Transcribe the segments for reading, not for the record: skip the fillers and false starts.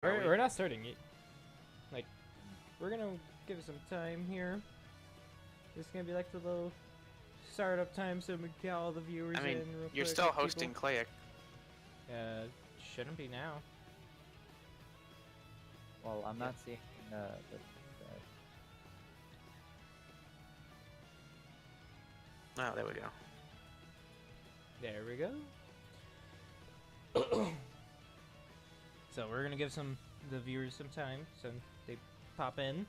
We're not starting it. Like, we're gonna give it some time here. This is gonna be like the little startup time so we can get all the viewers in real quick. You're still hosting Clayic. Shouldn't be now. Well, I'm not seeing Oh, there we go. There we go. So we're gonna give the viewers some time so they pop in.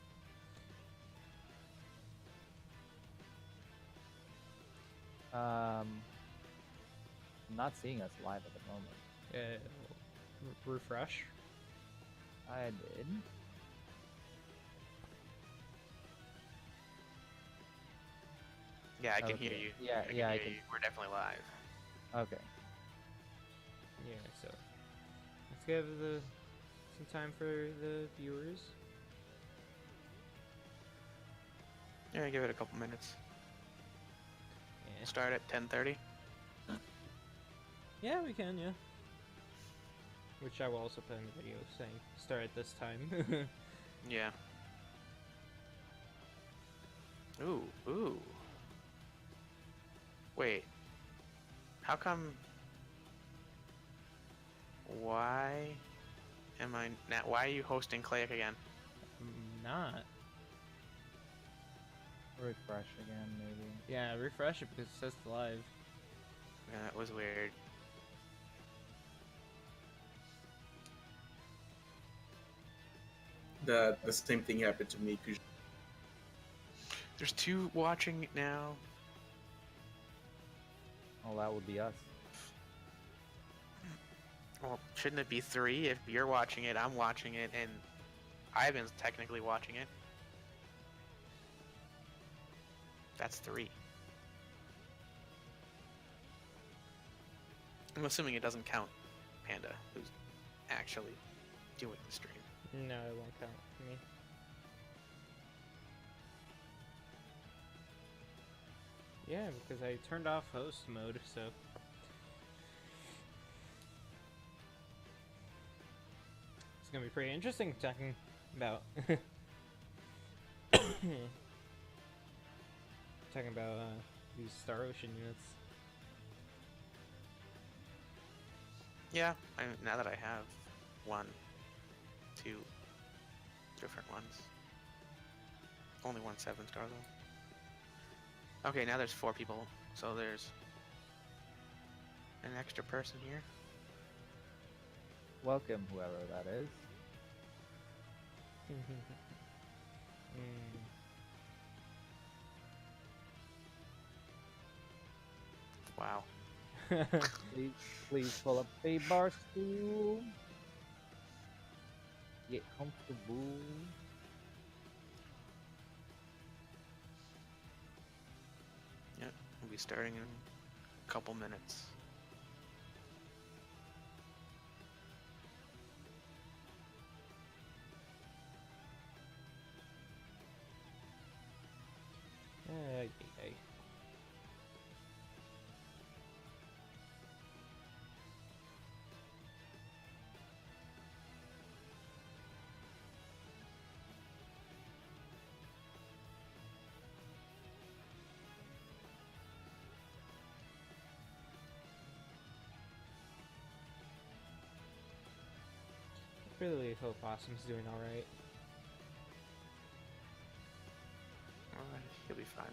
I'm not seeing us live at the moment. Refresh. I did. Yeah, I can hear you. Yeah, I can. We're definitely live. Okay. Yeah, so let's give some time for the viewers. Yeah, give it a couple minutes. Yeah. Start at 10:30. Yeah, we can. Yeah. Which I will also put in the video saying start at this time. Yeah. Ooh. Wait. How come? Why am I not? Why are you hosting Clayic again? Not. Refresh again, maybe. Yeah, refresh it because it says live. Yeah, that was weird. The same thing happened to me. There's 2 watching now. Oh, that would be us. Well, shouldn't it be 3? If you're watching it, I'm watching it, and Ivan's technically watching it. That's 3. I'm assuming it doesn't count Panda, who's actually doing the stream. No, it won't count for me. Yeah, because I turned off host mode, so. It's gonna be pretty interesting talking about. Talking about these Star Ocean units. Yeah, now that I have 1, 2 different ones. Only 1 7-star though. Okay, now there's 4 people, so there's an extra person here. Welcome, whoever that is. Wow. Please pull up a bar stool. Get comfortable. Yeah, we'll be starting in a couple minutes. Really hope Awesom's doing alright. Alright, he'll be fine.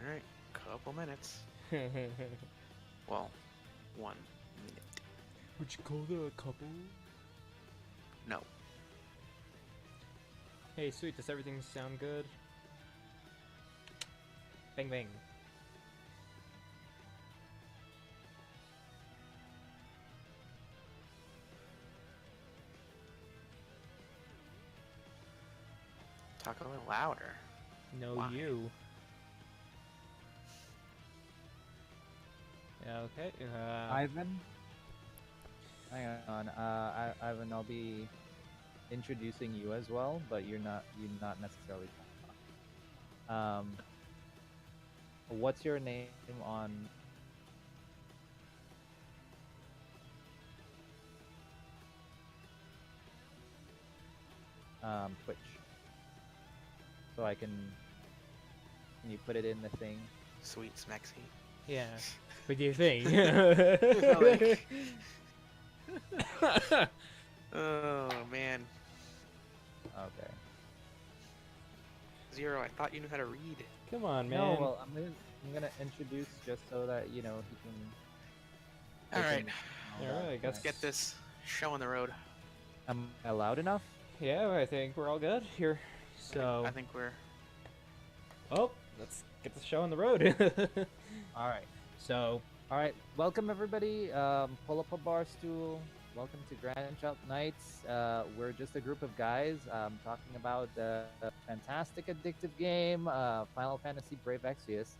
Alright, couple minutes. Well, 1 minute. Would you call that a couple? No. Hey, sweet, does everything sound good? Bang bang. Talk a little louder. No, Why? you. Yeah, okay. Ivan. Hang on. Ivan, I'll be introducing you as well, but you're not necessarily. What's your name on? Twitch. So I can you put it in the thing? Sweet Smexy. Yeah. What do you think? Oh man, Okay. Zero. I thought you knew how to read. Come on, man. No, well, I'm gonna introduce just so that he can. All right, Alright, I guess- let's get this show on the road. Am I loud enough? Yeah, I think we're all good here. So, I think we're. oh, let's get the show on the road. All right. So, All right. Welcome everybody. Pull up a bar stool. Welcome to Grandshelt Nights. We're just a group of guys talking about the fantastic addictive game, Final Fantasy Brave Exvius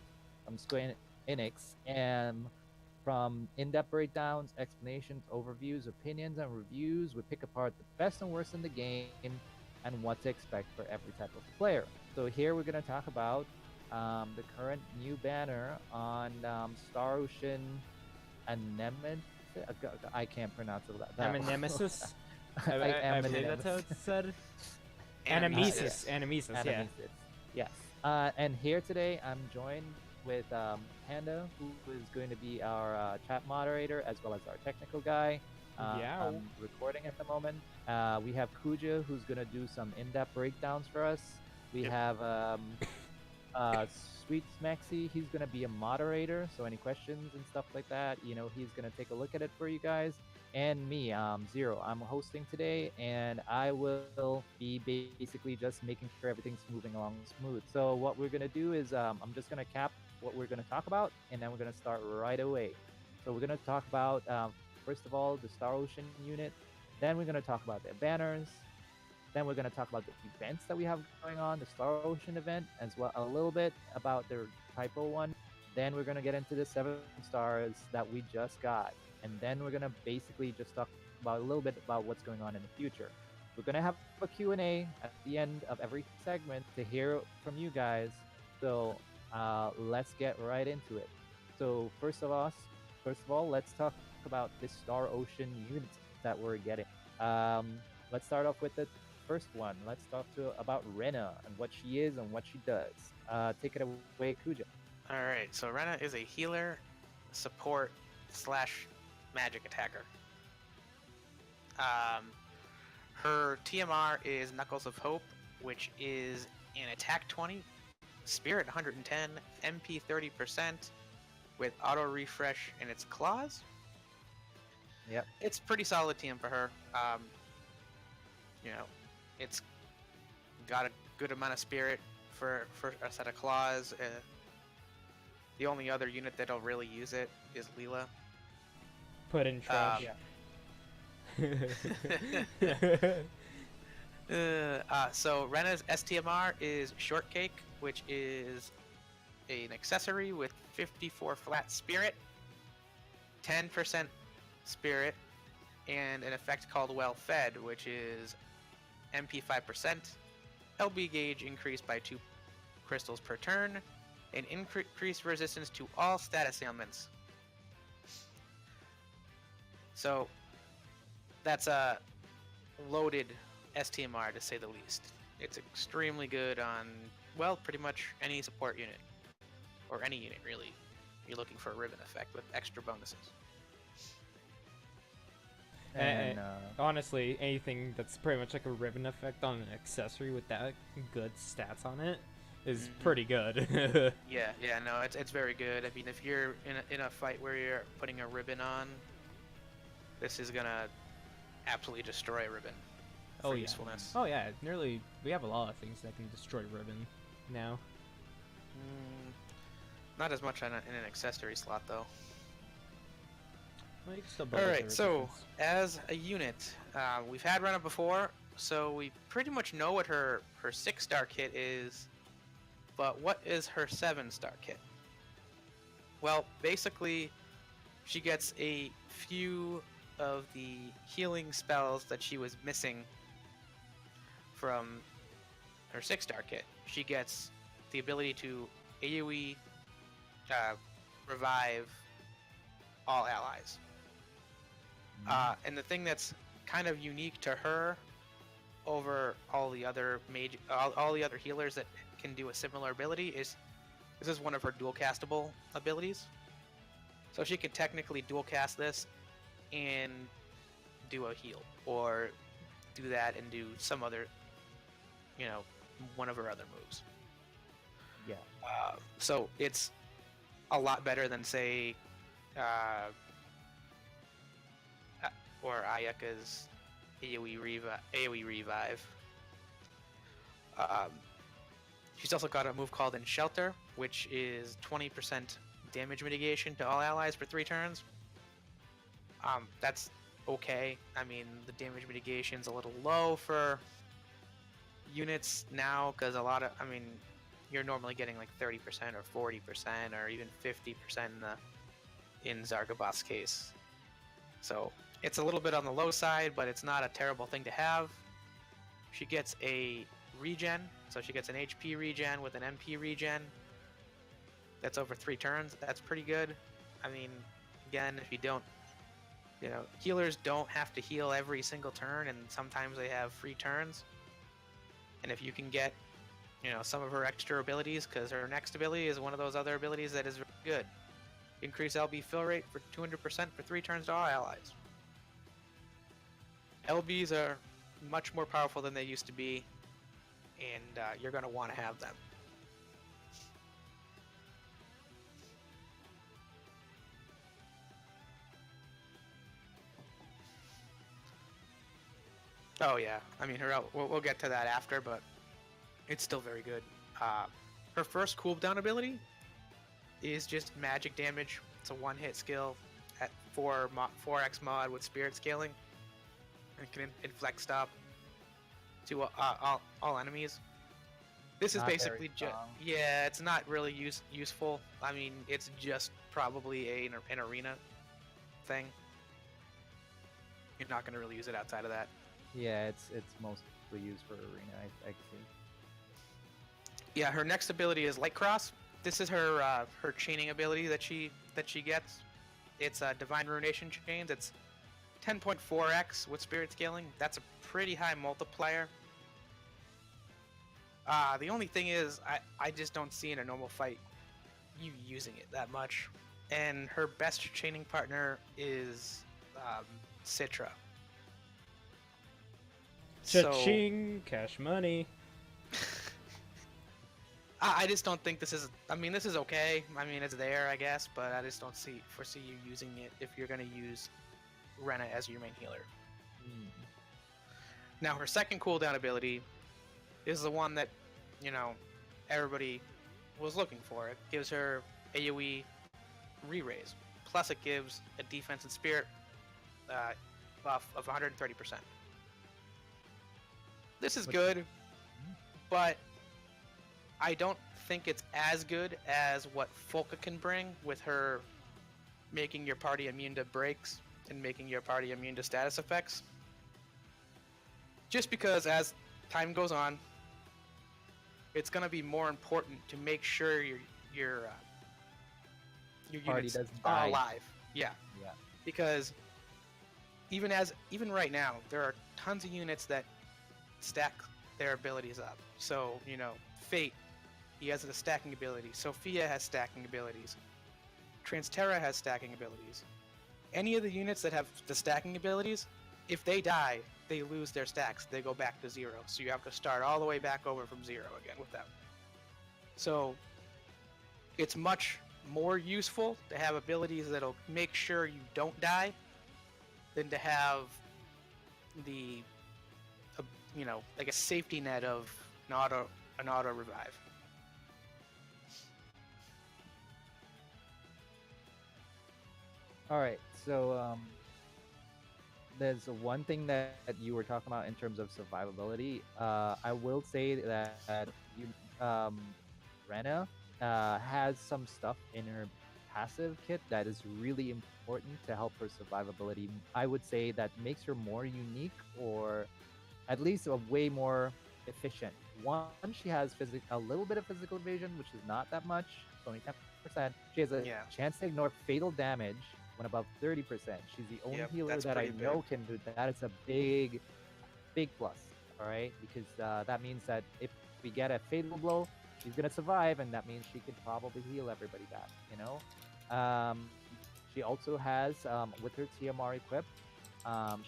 from Square Enix, and from in-depth breakdowns, explanations, overviews, opinions, and reviews, we pick apart the best and worst in the game and what to expect for every type of player. So here we're going to talk about the current new banner on Star Ocean Unit. I can't pronounce it. Nemesis. I believe that's how it's said. Animesis. Animesis, yeah. Yes. And here today, I'm joined with Panda, who is going to be our chat moderator as well as our technical guy. Yeah. I'm recording at the moment. We have Kuja, who's going to do some in-depth breakdowns for us. We Yep. have Sweet Smexy. He's going to be a moderator, so any questions and stuff like that, he's going to take a look at it for you guys. And me, Zero. I'm hosting today, and I will be basically just making sure everything's moving along smooth. So what we're going to do is I'm just going to cap what we're going to talk about, and then we're going to start right away. So we're going to talk about, first of all, the Star Ocean unit. Then we're going to talk about their banners. Then we're going to talk about the events that we have going on, the Star Ocean event, as well a little bit about their typo one. Then we're going to get into the 7 stars that we just got. And then we're going to basically just talk about a little bit about what's going on in the future. We're going to have a Q&A at the end of every segment to hear from you guys. So let's get right into it. So first of all, let's talk about this Star Ocean unit that we're getting. Let's start off with the first one. Let's talk about Rena and what she is and what she does. Take it away, Kuja. All right. So Rena is a healer, support / magic attacker. Her TMR is Knuckles of Hope, which is an attack 20, spirit 110, MP 30%, with auto refresh in its claws. Yep. It's pretty solid TM for her. It's got a good amount of spirit for a set of claws. The only other unit that'll really use it is Leela. Put in trash. So Rena's STMR is Shortcake, which is an accessory with 54 flat spirit, 10% spirit, and an effect called Well Fed, which is MP 5%, LB gauge increased by 2 crystals per turn, and increased resistance to all status ailments. So that's a loaded STMR to say the least. It's extremely good on, well, pretty much any support unit, or any unit really. You're looking for a ribbon effect with extra bonuses. And honestly, anything that's pretty much like a ribbon effect on an accessory with that good stats on it is pretty good. Yeah, no, it's very good. I mean, if you're in a fight where you're putting a ribbon on, this is gonna absolutely destroy a ribbon for usefulness. Oh yeah, we have a lot of things that can destroy ribbon now. Not as much in an accessory slot though. Well, you can still build Alright, reserve so defense. as a unit, we've had Rena before, so we pretty much know what her 6-star kit is but what is her 7-star kit? Well, basically, she gets a few of the healing spells that she was missing from her 6-star kit. She gets the ability to AoE revive all allies. And the thing that's kind of unique to her over all the other all the other healers that can do a similar ability is this is one of her dual castable abilities. So she can technically dual cast this and do a heal, or do that and do some other, you know, one of her other moves. Yeah. So it's a lot better than, say, or Ayaka's AoE revive. She's also got a move called Shelter, which is 20% damage mitigation to all allies for 3 turns. That's okay. I mean, the damage mitigation's a little low for units now, because a lot of, I mean, you're normally getting like 30% or 40% or even 50% in Zargabot's case. So it's a little bit on the low side, but it's not a terrible thing to have. She gets a regen, so she gets an HP regen with an MP regen. That's over 3 turns. That's pretty good. I mean, again, if you don't, you know, healers don't have to heal every single turn, and sometimes they have free turns. And if you can get, you know, some of her extra abilities, because her next ability is one of those other abilities that is very good. Increase LB fill rate for 200% for 3 turns to all allies. LBs are much more powerful than they used to be, and you're going to want to have them. Oh yeah, I mean, we'll get to that after, but it's still very good. Her first cooldown ability is just magic damage. It's a 1-hit skill at 4x mod with spirit scaling. It can inflict stop to all enemies. This is basically just, yeah, it's not really useful. I mean, it's just probably an arena thing. You're not going to really use it outside of that. Yeah, it's mostly used for arena, I see. Yeah, her next ability is Light Cross. This is her her chaining ability that she gets. It's Divine Ruination Chains. It's 10.4x with spirit scaling. That's a pretty high multiplier. The only thing is, I just don't see in a normal fight you using it that much. And her best chaining partner is Citra. Cha-ching! So, cash money. I just don't think this is. I mean, this is okay. I mean, it's there, I guess, but I just don't foresee you using it if you're gonna use Rena as your main healer. Now, her second cooldown ability is the one that, you know, everybody was looking for. It gives her AoE re-raise. Plus, it gives a defense and spirit buff of 130%. This is good, but I don't think it's as good as what Folka can bring with her making your party immune to breaks and making your party immune to status effects. Just because as time goes on, it's going to be more important to make sure your units are alive. Yeah. Because even right now, there are tons of units that stack their abilities up. So, you know, Fate, he has a stacking ability. Sophia has stacking abilities. Transterra has stacking abilities. Any of the units that have the stacking abilities, if they die, they lose their stacks. They go back to 0. So you have to start all the way back over from 0 again with them. So it's much more useful to have abilities that'll make sure you don't die than to have the, you know, like a safety net of an auto revive. All right, so there's one thing that you were talking about in terms of survivability. I will say that you, Rena has some stuff in her passive kit that is really important to help her survivability. I would say that makes her more unique, or at least a way more efficient. One, she has a little bit of physical evasion, which is not that much, it's only 10%. She has a chance to ignore fatal damage when above 30%. She's the only healer that I know can do that. Is a big plus, all right? Because that means that if we get a fatal blow, she's gonna survive, and that means she could probably heal everybody back, you know? She also has, with her TMR equipped,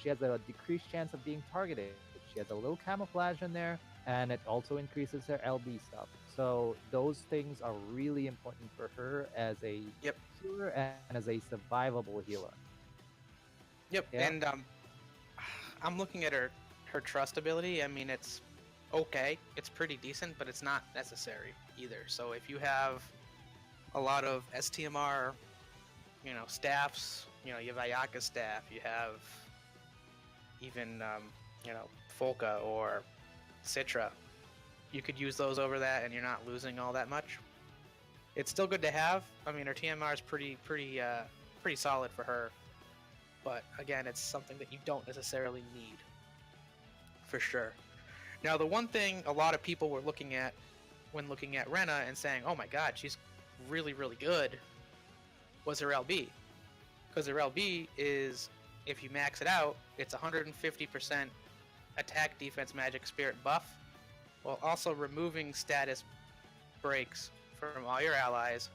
she has a decreased chance of being targeted. She has a little camouflage in there, and it also increases her LB stuff. So those things are really important for her as a healer and as a survivable healer. Yep, yeah. And I'm looking at her trust ability. I mean, it's okay. It's pretty decent, but it's not necessary either. So if you have a lot of STMR, you know, staffs, you know, you have Ayaka staff, you have even, you know, Folka or Citra, you could use those over that and you're not losing all that much. It's still good to have. I mean, her TMR is pretty solid for her, but again, it's something that you don't necessarily need, for sure. Now, the one thing a lot of people were looking at when looking at Rena and saying, oh my god, she's really, really good, was her LB. Because her LB is, if you max it out, it's 150% attack, defense, magic, spirit buff, while also removing status breaks from all your allies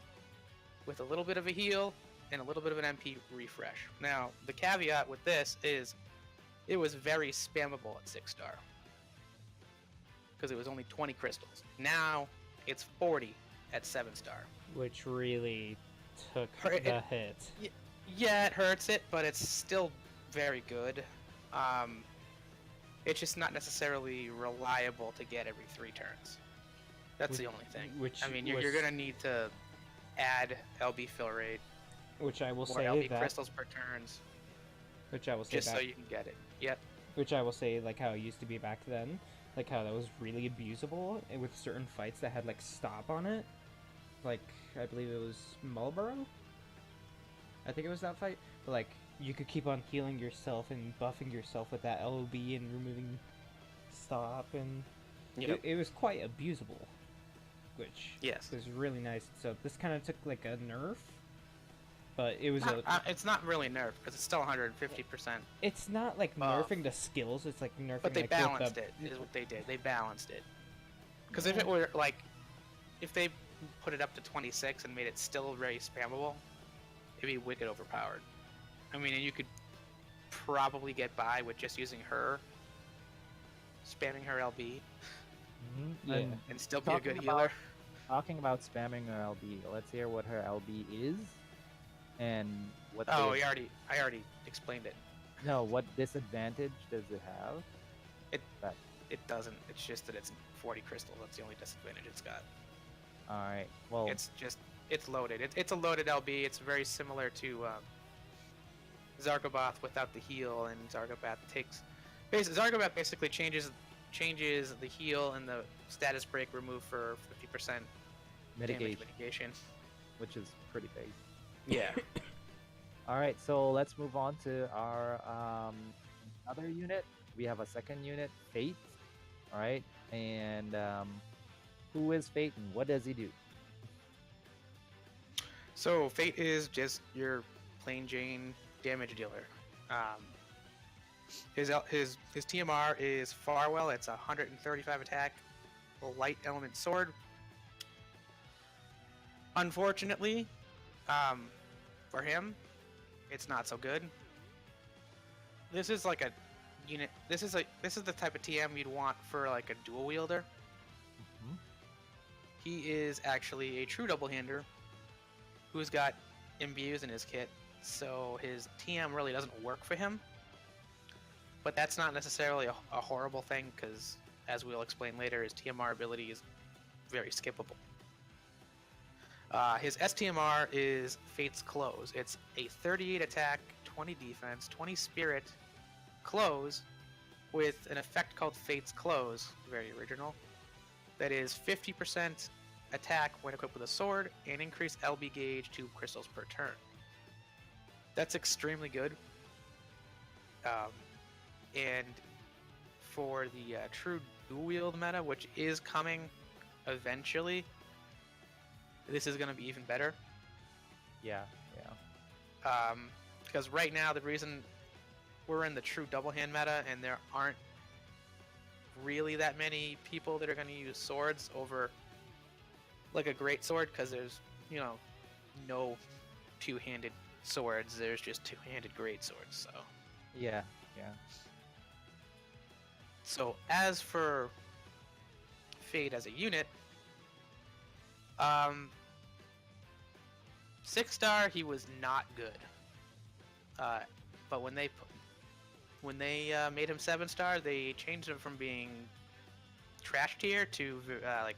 with a little bit of a heal and a little bit of an MP refresh. Now, the caveat with this is it was very spammable at 6-star because it was only 20 crystals. Now it's 40 at 7-star, which really took the hit. Yeah, it hurts it, but it's still very good. It's just not necessarily reliable to get every 3 turns. That's the only thing. I mean, you're gonna need to add LB fill rate, which I will say LB crystals per turns. Which I will say just so you can get it. Yep. Which I will say, like how it used to be back then, like how that was really abusable with certain fights that had like stop on it. Like I believe it was Marlboro. I think it was that fight, but like you could keep on healing yourself and buffing yourself with that LB and removing stop, and it was quite abusable, which was really nice. So this kind of took like a nerf, but it was it's not really nerf because it's still 150%. It's not like nerfing the skills. It's like nerfing. But they like, balanced it. Is what they did. They balanced it. Because if it were like, if they put it up to 26 and made it still very spammable, it'd be wicked overpowered. I mean, and you could probably get by with just using her, spamming her LB, and still be a good healer. Talking about spamming her LB, let's hear what her LB is, and what. Oh, I already explained it. No, what disadvantage does it have? It doesn't. It's just that it's 40 crystals. That's the only disadvantage it's got. All right. Well, it's loaded. It's a loaded LB. It's very similar to Zargobath without the heal, and Zargobath basically changes the heal and the status break removed for 50% mitigation, which is pretty big. Yeah. All right, so let's move on to our other unit. We have a second unit, Fate. All right, and who is Fate and what does he do? So Fate is just your plain Jane damage dealer. His TMR is Farwell. It's 135 attack, a light element sword. Unfortunately, for him, it's not so good. This is like a unit. This is the type of TM you'd want for like a dual wielder. Mm-hmm. He is actually a true double-hander who's got imbues in his kit, so his TM really doesn't work for him. But that's not necessarily a horrible thing, because as we'll explain later, his TMR ability is very skippable. His STMR is Fate's Close. It's a 38 attack, 20 defense, 20 spirit close with an effect called Fate's Close, very original, that is 50% attack when equipped with a sword, and increase LB gauge 2 crystals per turn. That's extremely good. And for the true dual wield meta, which is coming eventually, this is going to be even better. Yeah. Because right now, the reason we're in the true double hand meta and there aren't really that many people that are going to use swords over like a great sword, because there's, no two-handed swords. There's just two-handed great swords. So Yeah. So as for Fade as a unit, 6-star he was not good. But when they made him 7-star, they changed him from being trash tier to like,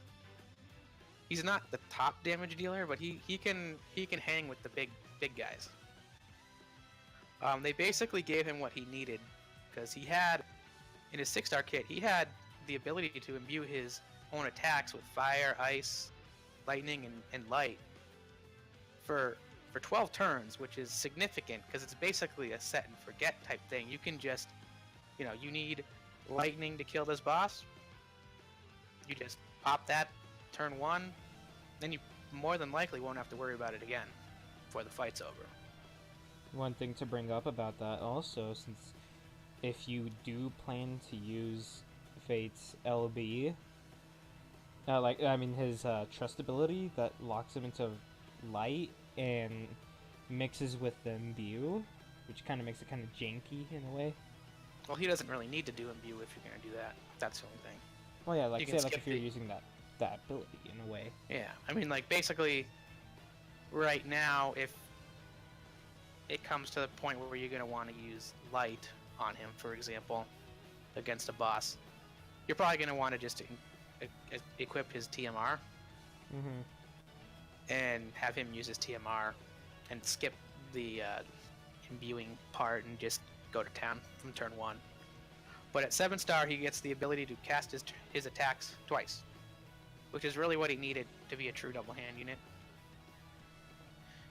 he's not the top damage dealer, but he can hang with the big guys. They basically gave him what he needed, because he had, in his 6-star kit, he had the ability to imbue his own attacks with fire, ice, lightning, and light for 12 turns, which is significant because it's basically a set and forget type thing. You can just, you need lightning to kill this boss. You just pop that turn 1, then you more than likely won't have to worry about it again before the fight's over. One thing to bring up about that also, since if you do plan to use Fate's LB, his trust ability that locks him into light and mixes with the imbue, which kind of makes it kind of janky in a way. Well, he doesn't really need to do imbue if you're going to do that. That's the only thing. Well, yeah, You say can like skip if you're the- using that ability in a way. Yeah, basically, right now, if it comes to the point where you're going to want to use light on him, for example, against a boss, you're probably going to want to just equip his TMR and have him use his TMR and skip the imbuing part and just go to town from turn 1. But at 7-star, he gets the ability to cast his attacks twice, which is really what he needed to be a true double hand unit.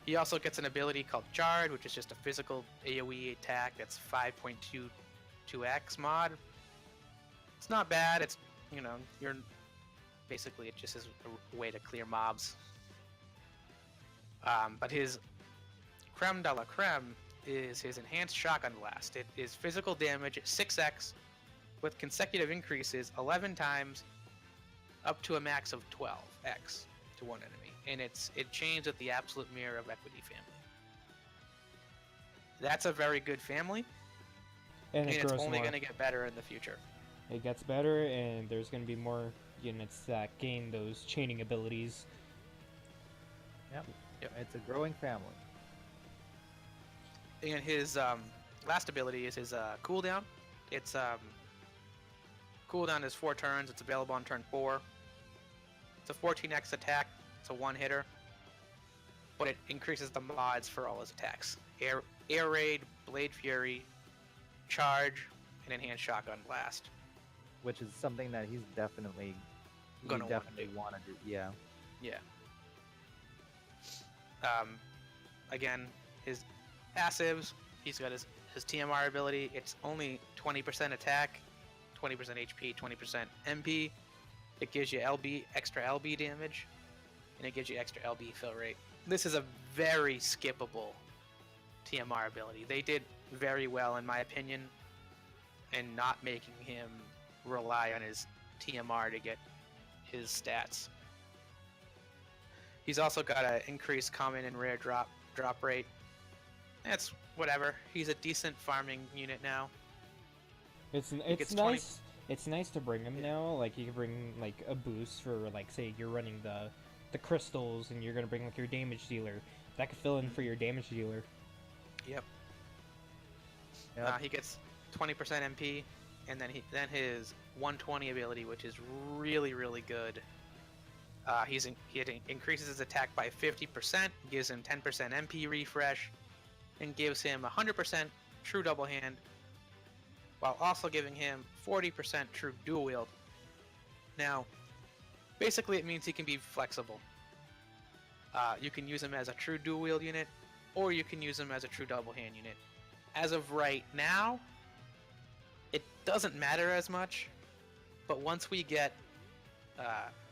He also gets an ability called Charge, which is just a physical AoE attack that's 5.22x mod. It's not bad. It's, you're basically, it just is a way to clear mobs. But his creme de la creme is his enhanced shotgun blast. It is physical damage at 6x with consecutive increases 11 times up to a max of 12x to one enemy. And it chains with the absolute mirror of equity family. That's a very good family, And and it it's grows only more. going to get better in the future. It gets better, and there's going to be more units that gain those chaining abilities. Yep. Yep. It's a growing family. And his last ability is his cooldown. Its cooldown is 4 turns. It's available on turn 4. It's a 14x attack. It's a one-hitter. But it increases the mods for all his attacks. Air Raid, Blade Fury, Charge, and Enhanced Shotgun Blast. Which is something that he's definitely Gonna wanna do. want to do. Yeah. Yeah. Again, his passives, he's got his TMR ability. It's only 20% attack, 20% HP, 20% MP. It gives you extra LB damage, and it gives you extra LB fill rate. This is a very skippable TMR ability. They did very well, in my opinion, in not making him rely on his TMR to get his stats. He's also got an increased common and rare drop rate. That's whatever. He's a decent farming unit now. It's gets 20 nice. It's nice to bring him now. Like you can bring like a boost for like say you're running the crystals and you're gonna bring like your damage dealer. That could fill in for your damage dealer. Yep. Yep. He gets 20% MP, and then his 120 ability, which is really good. He increases his attack by 50%, gives him 10% MP refresh, and gives him 100% true double hand, while also giving him 40% true dual wield. Now, Basically, it means he can be flexible. You can use him as a true dual wield unit, or you can use him as a true double hand unit. As of right now, it doesn't matter as much, but once we get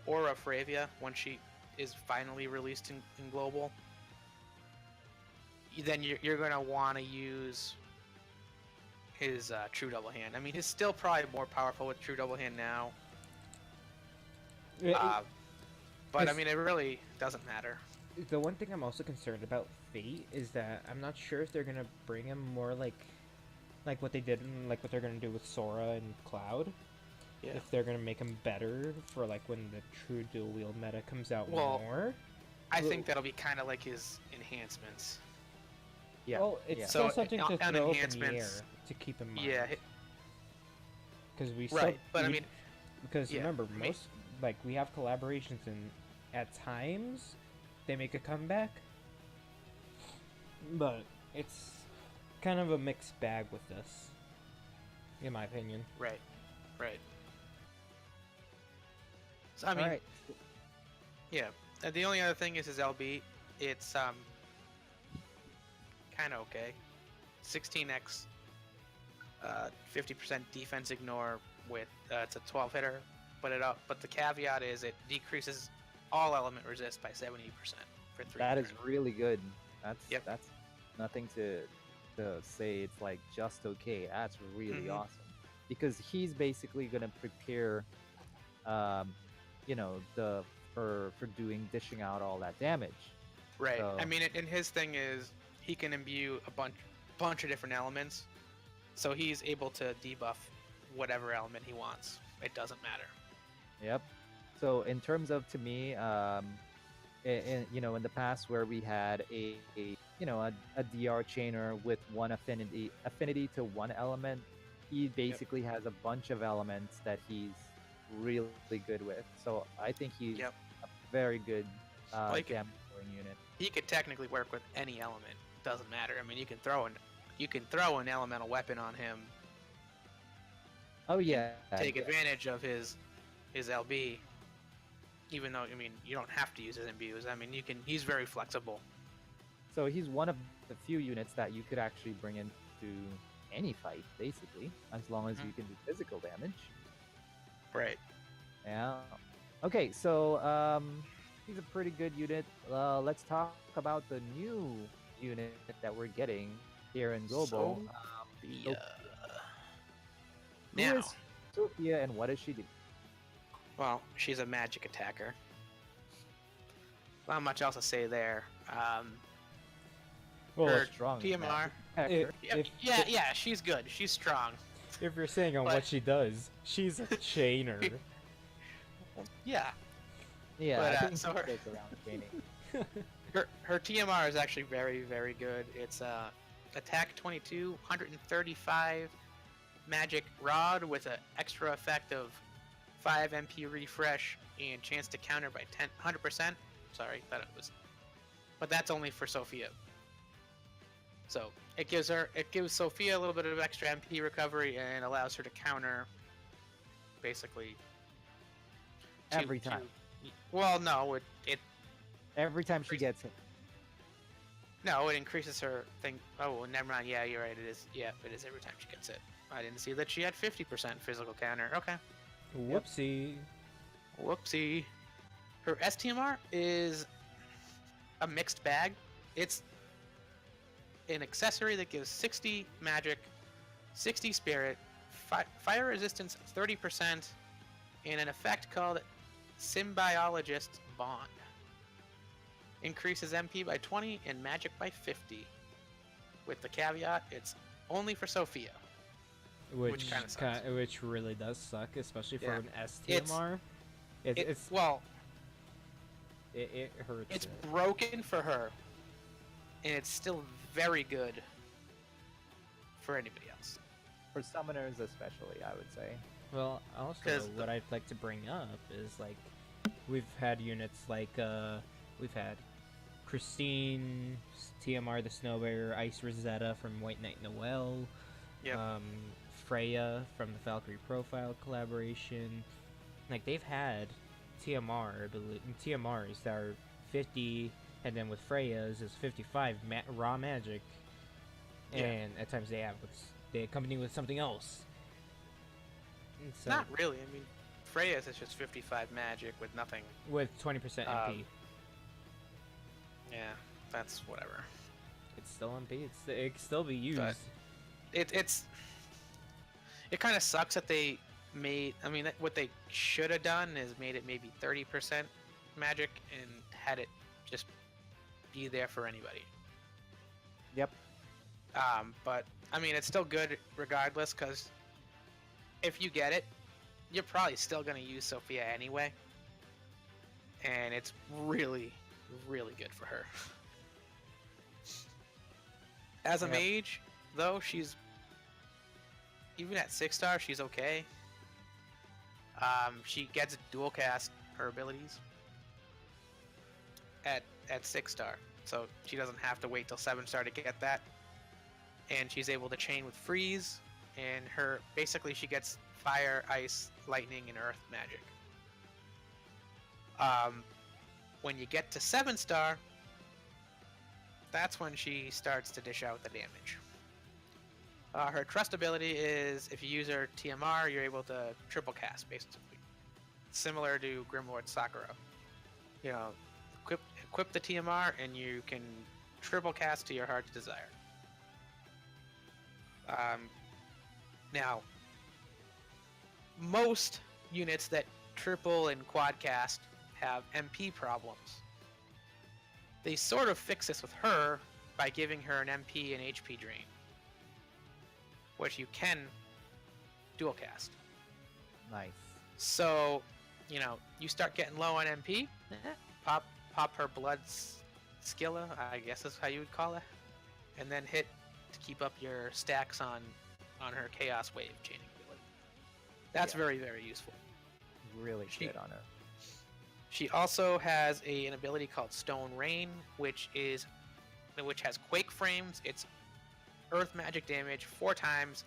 Aura Fravia, once she is finally released in Global, then you're going to want to use his true double hand. I mean, he's still probably more powerful with true double hand now. But I mean, it really doesn't matter. The one thing I'm also concerned about Fate is that I'm not sure if they're gonna bring him more like what they did and like what they're gonna do with Sora and Cloud. Yeah. If they're gonna make him better for like when the true dual wield meta comes out Well, more. I think that'll be kind of like his enhancements. Yeah. Well, it's yeah. still So, something to on throw up in the air enhancements- to keep in mind. Yeah, Because we right. still, But I we- mean, because yeah, remember, I mean- most like we have collaborations and at times they make a comeback, but it's kind of a mixed bag with this, in my opinion. right. So I mean, All right. yeah. The only other thing is his LB. It's kind of okay. 16x, 50% defense ignore with it's a 12 hitter, but the caveat is it decreases all element resist by 70% for 3. That is really good. That's Yep. that's nothing to say. It's like just okay. That's really Mhm. awesome because he's basically gonna prepare, for dishing out all that damage. right. So- I mean, and his thing is he can imbue a bunch of different elements, so he's able to debuff whatever element he wants. It doesn't matter. Yep. So in terms of, to me, in the past where we had a DR chainer with one affinity to one element, he basically has a bunch of elements that he's really good with. So I think he's Yep. a very good Like- damage dealing unit. He could technically work with any element. Doesn't matter. I mean, you can throw an elemental weapon on him. Oh yeah. Take advantage of his LB. Even though, I mean, you don't have to use his imbues. I mean, he's very flexible. So he's one of the few units that you could actually bring into any fight, basically, as long as you can do physical damage. Right. Yeah. Okay, so he's a pretty good unit. Let's talk about the new unit that we're getting here in Global. Sophia. Who Now, is Sophia and what does she do? well, she's a magic attacker. Not much else to say there. Well, Her Strong TMR. attacker. Yeah, she's good. She's strong. if you're saying on but- what she does, she's a chainer. Yeah. Yeah, but, I think so she her- takes around training. Her TMR is actually very, very good. It's attack 22, 135 magic rod with an extra effect of 5 MP refresh and chance to counter by 100%. Sorry, thought it was. But that's only for Sophia. So it gives Sophia a little bit of extra MP recovery and allows her to counter basically Every time. Well, no, it Every time she gets hit. No, it increases her thing. Oh, never mind. Yeah, you're right. It is. Yeah, it is every time she gets it. I didn't see that she had 50% physical counter. Okay. Whoopsie. Whoopsie. Her STMR is a mixed bag. It's an accessory that gives 60 magic, 60 spirit, fire resistance 30%, and an effect called Symbiologist Bond. Increases MP by 20 and magic by 50. With the caveat, it's only for Sophia. Which kinda sucks. Which really does suck, especially for Yeah. an STMR. It hurts. It's it. broken for her, and it's still very good for anybody else. For summoners especially, I would say. Well, also, 'Cause what I'd like to bring up is, like, we've had units like, we've had Christine, TMR the Snowbearer, Ice Rosetta from White Knight Noel, Yep. Freya from the Valkyrie Profile collaboration. Like, they've had TMR, I believe. TMRs that are 50, and then with Freya's is 55 raw magic. Yeah. And at times they accompany with something else. And so, Not really. I mean, Freya's is just 55 magic with nothing. with 20% MP. Yeah, that's whatever. It's still MP. It can still be used. But it kind of sucks that they made. I mean, what they should have done is made it maybe 30% magic and had it just be there for anybody. Yep. But I mean, it's still good regardless, because if you get it, you're probably still gonna use Sophia anyway, and it's really, really good for her. As a Yep. mage, though, she's even at 6-star, she's okay. She gets dual cast her abilities at 6-star, so she doesn't have to wait till 7-star to get that. And she's able to chain with freeze, and basically she gets fire, ice, lightning, and earth magic. When you get to 7-star, that's when she starts to dish out the damage. Her trust ability is, if you use her TMR, you're able to triple cast, basically. Similar to Grimoire Sakura. You know, equip the TMR, and you can triple cast to your heart's desire. Now, most units that triple and quad cast have MP problems. They sort of fix this with her by giving her an MP and HP drain, which you can dual cast. Nice. So, you know, you start getting low on MP, pop her blood skilla, I guess is how you would call it, and then hit to keep up your stacks on her Chaos Wave chaining ability. That's very, very useful. Really good on her. She also has an ability called Stone Rain, which has Quake frames. It's Earth magic damage 4 times,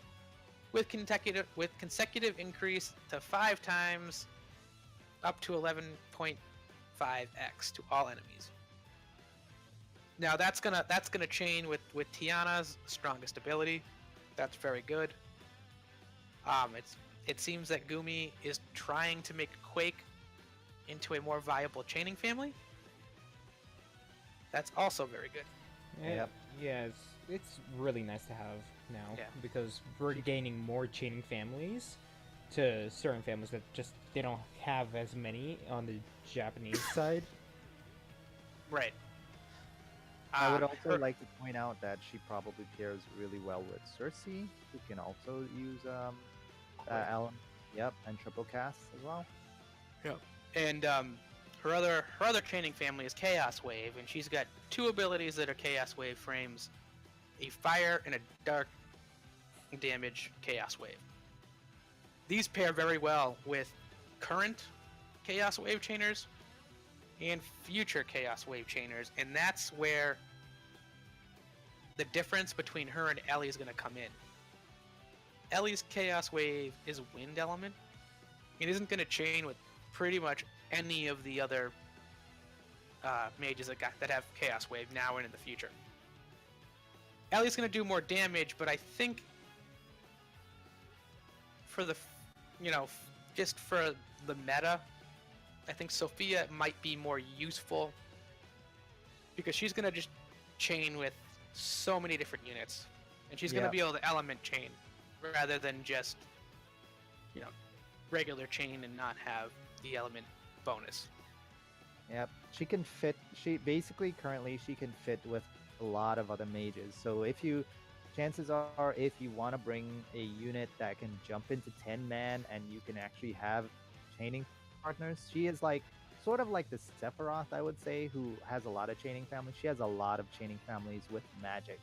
with consecutive increase to 5 times, up to 11.5x to all enemies. Now that's gonna chain with Tiana's strongest ability. That's very good. It seems that Gumi is trying to make Quake into a more viable chaining family. That's also very good. Yep. Yeah, it's really nice to have now, Yeah. because we're gaining more chaining families to certain families that just they don't have as many on the Japanese side. Right. I would also like to point out that she probably pairs really well with Cersei, who can also use Alan. Yep, and triple cast as well. And her other chaining family is Chaos Wave, and she's got 2 abilities that are Chaos Wave frames: a fire and a dark damage Chaos Wave. These pair very well with current Chaos Wave chainers and future Chaos Wave chainers, and that's where the difference between her and Ellie is going to come in. Ellie's Chaos Wave is wind element. It isn't going to chain with pretty much any of the other mages that have Chaos Wave now and in the future. Ellie's going to do more damage, but I think for the, just for the meta, I think Sophia might be more useful, because she's going to just chain with so many different units, and she's going to be able to element chain rather than just, regular chain and not have the element bonus. Yep, she can fit. Currently she can fit with a lot of other mages. So chances are, if you want to bring a unit that can jump into 10-man and you can actually have chaining partners, she is sort of like the Sephiroth, I would say, who has a lot of chaining families. She has a lot of chaining families with magics.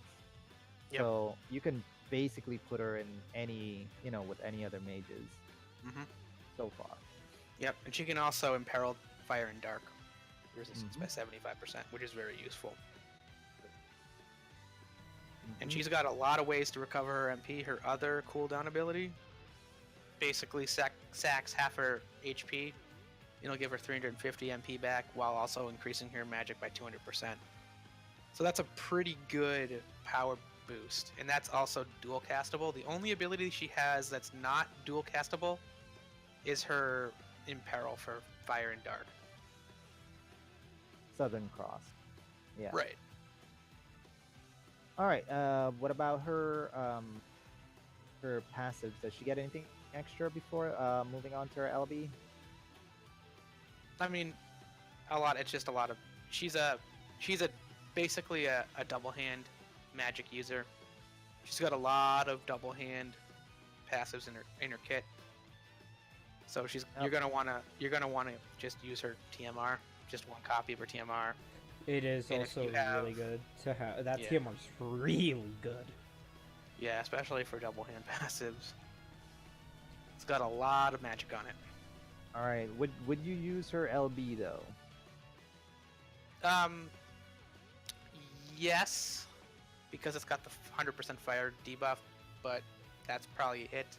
Yep. So you can basically put her in any, with any other mages. Mm-hmm. So far. Yep, and she can also imperil fire and dark resistance by 75%, which is very useful. And she's got a lot of ways to recover her MP. Her other cooldown ability basically sacks half her HP It'll give her 350 MP back while also increasing her magic by 200%. So that's a pretty good power boost, and that's also dual castable. The only ability she has that's not dual castable is her Imperil for Fire and Dark. Southern Cross. Yeah. Right. All right. What about her her passives? Does she get anything extra before moving on to her LB? I mean, a lot. It's just a lot of. She's basically a double hand magic user. She's got a lot of double hand passives in her kit. So you're gonna wanna just use her TMR, just one copy of her TMR. It is And also if you have- really good to have. That Yeah. TMR's really good. Yeah, especially for double hand passives. It's got a lot of magic on it. All right. Would you use her LB though? Yes, because it's got the 100% fire debuff, but that's probably it.